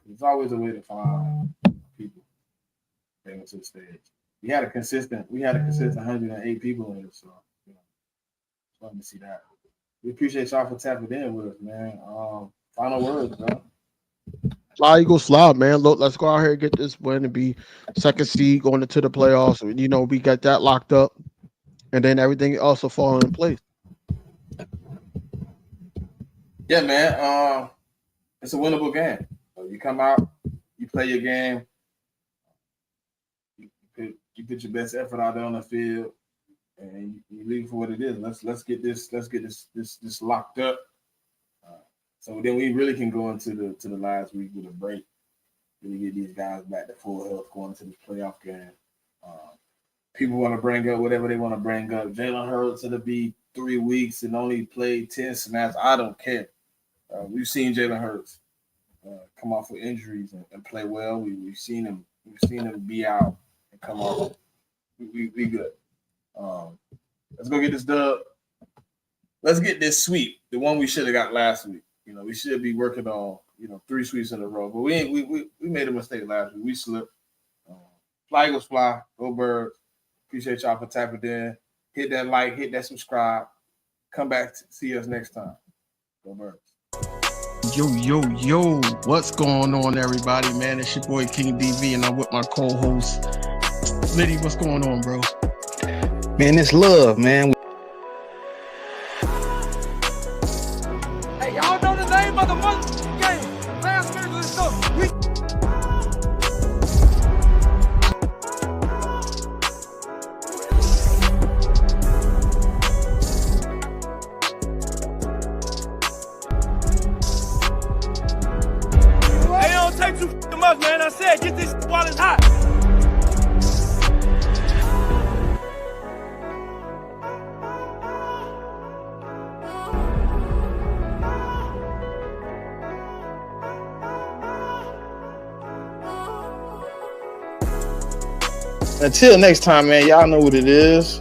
There's always a way to find people bring to the stage. We had a consistent 108 people in here, so just wanted to see that. We appreciate y'all for tapping in with us, man. Final words, bro. Fly Eagles fly, man. Look, let's go out here and get this win and be second seed going into the playoffs. We got that locked up, and then everything else will fall in place. Yeah, man. It's a winnable game. So you come out, you play your game, you put your best effort out there on the field, and you leave for what it is. Let's get this locked up. So then we really can go into the last week with a break. Really get these guys back to full health going into this playoff game. People want to bring up whatever they want to bring up. Jalen Hurts, it'll be 3 weeks and only played 10 snaps. I don't care. We've seen Jalen Hurts come off with injuries and play well. We've seen him be out and come off. We good. Let's go get this dub. Let's get this sweep, the one we should have got last week. We should be working on 3 sweeps in a row, but we made a mistake last week. We slipped. Fly Eagles fly. Go Birds. Appreciate y'all for tapping in. Hit that like, hit that subscribe. Come back to see us next time. Go Birds. Yo, what's going on, everybody, man? It's your boy King DV, and I'm with my co-host Liddy. What's going on, bro? Man, it's love, man. Hey, y'all know the name of the game. Last minute of stuff. Hey, it don't take too much, man. I said, get this while it's hot. Until next time, man, y'all know what it is.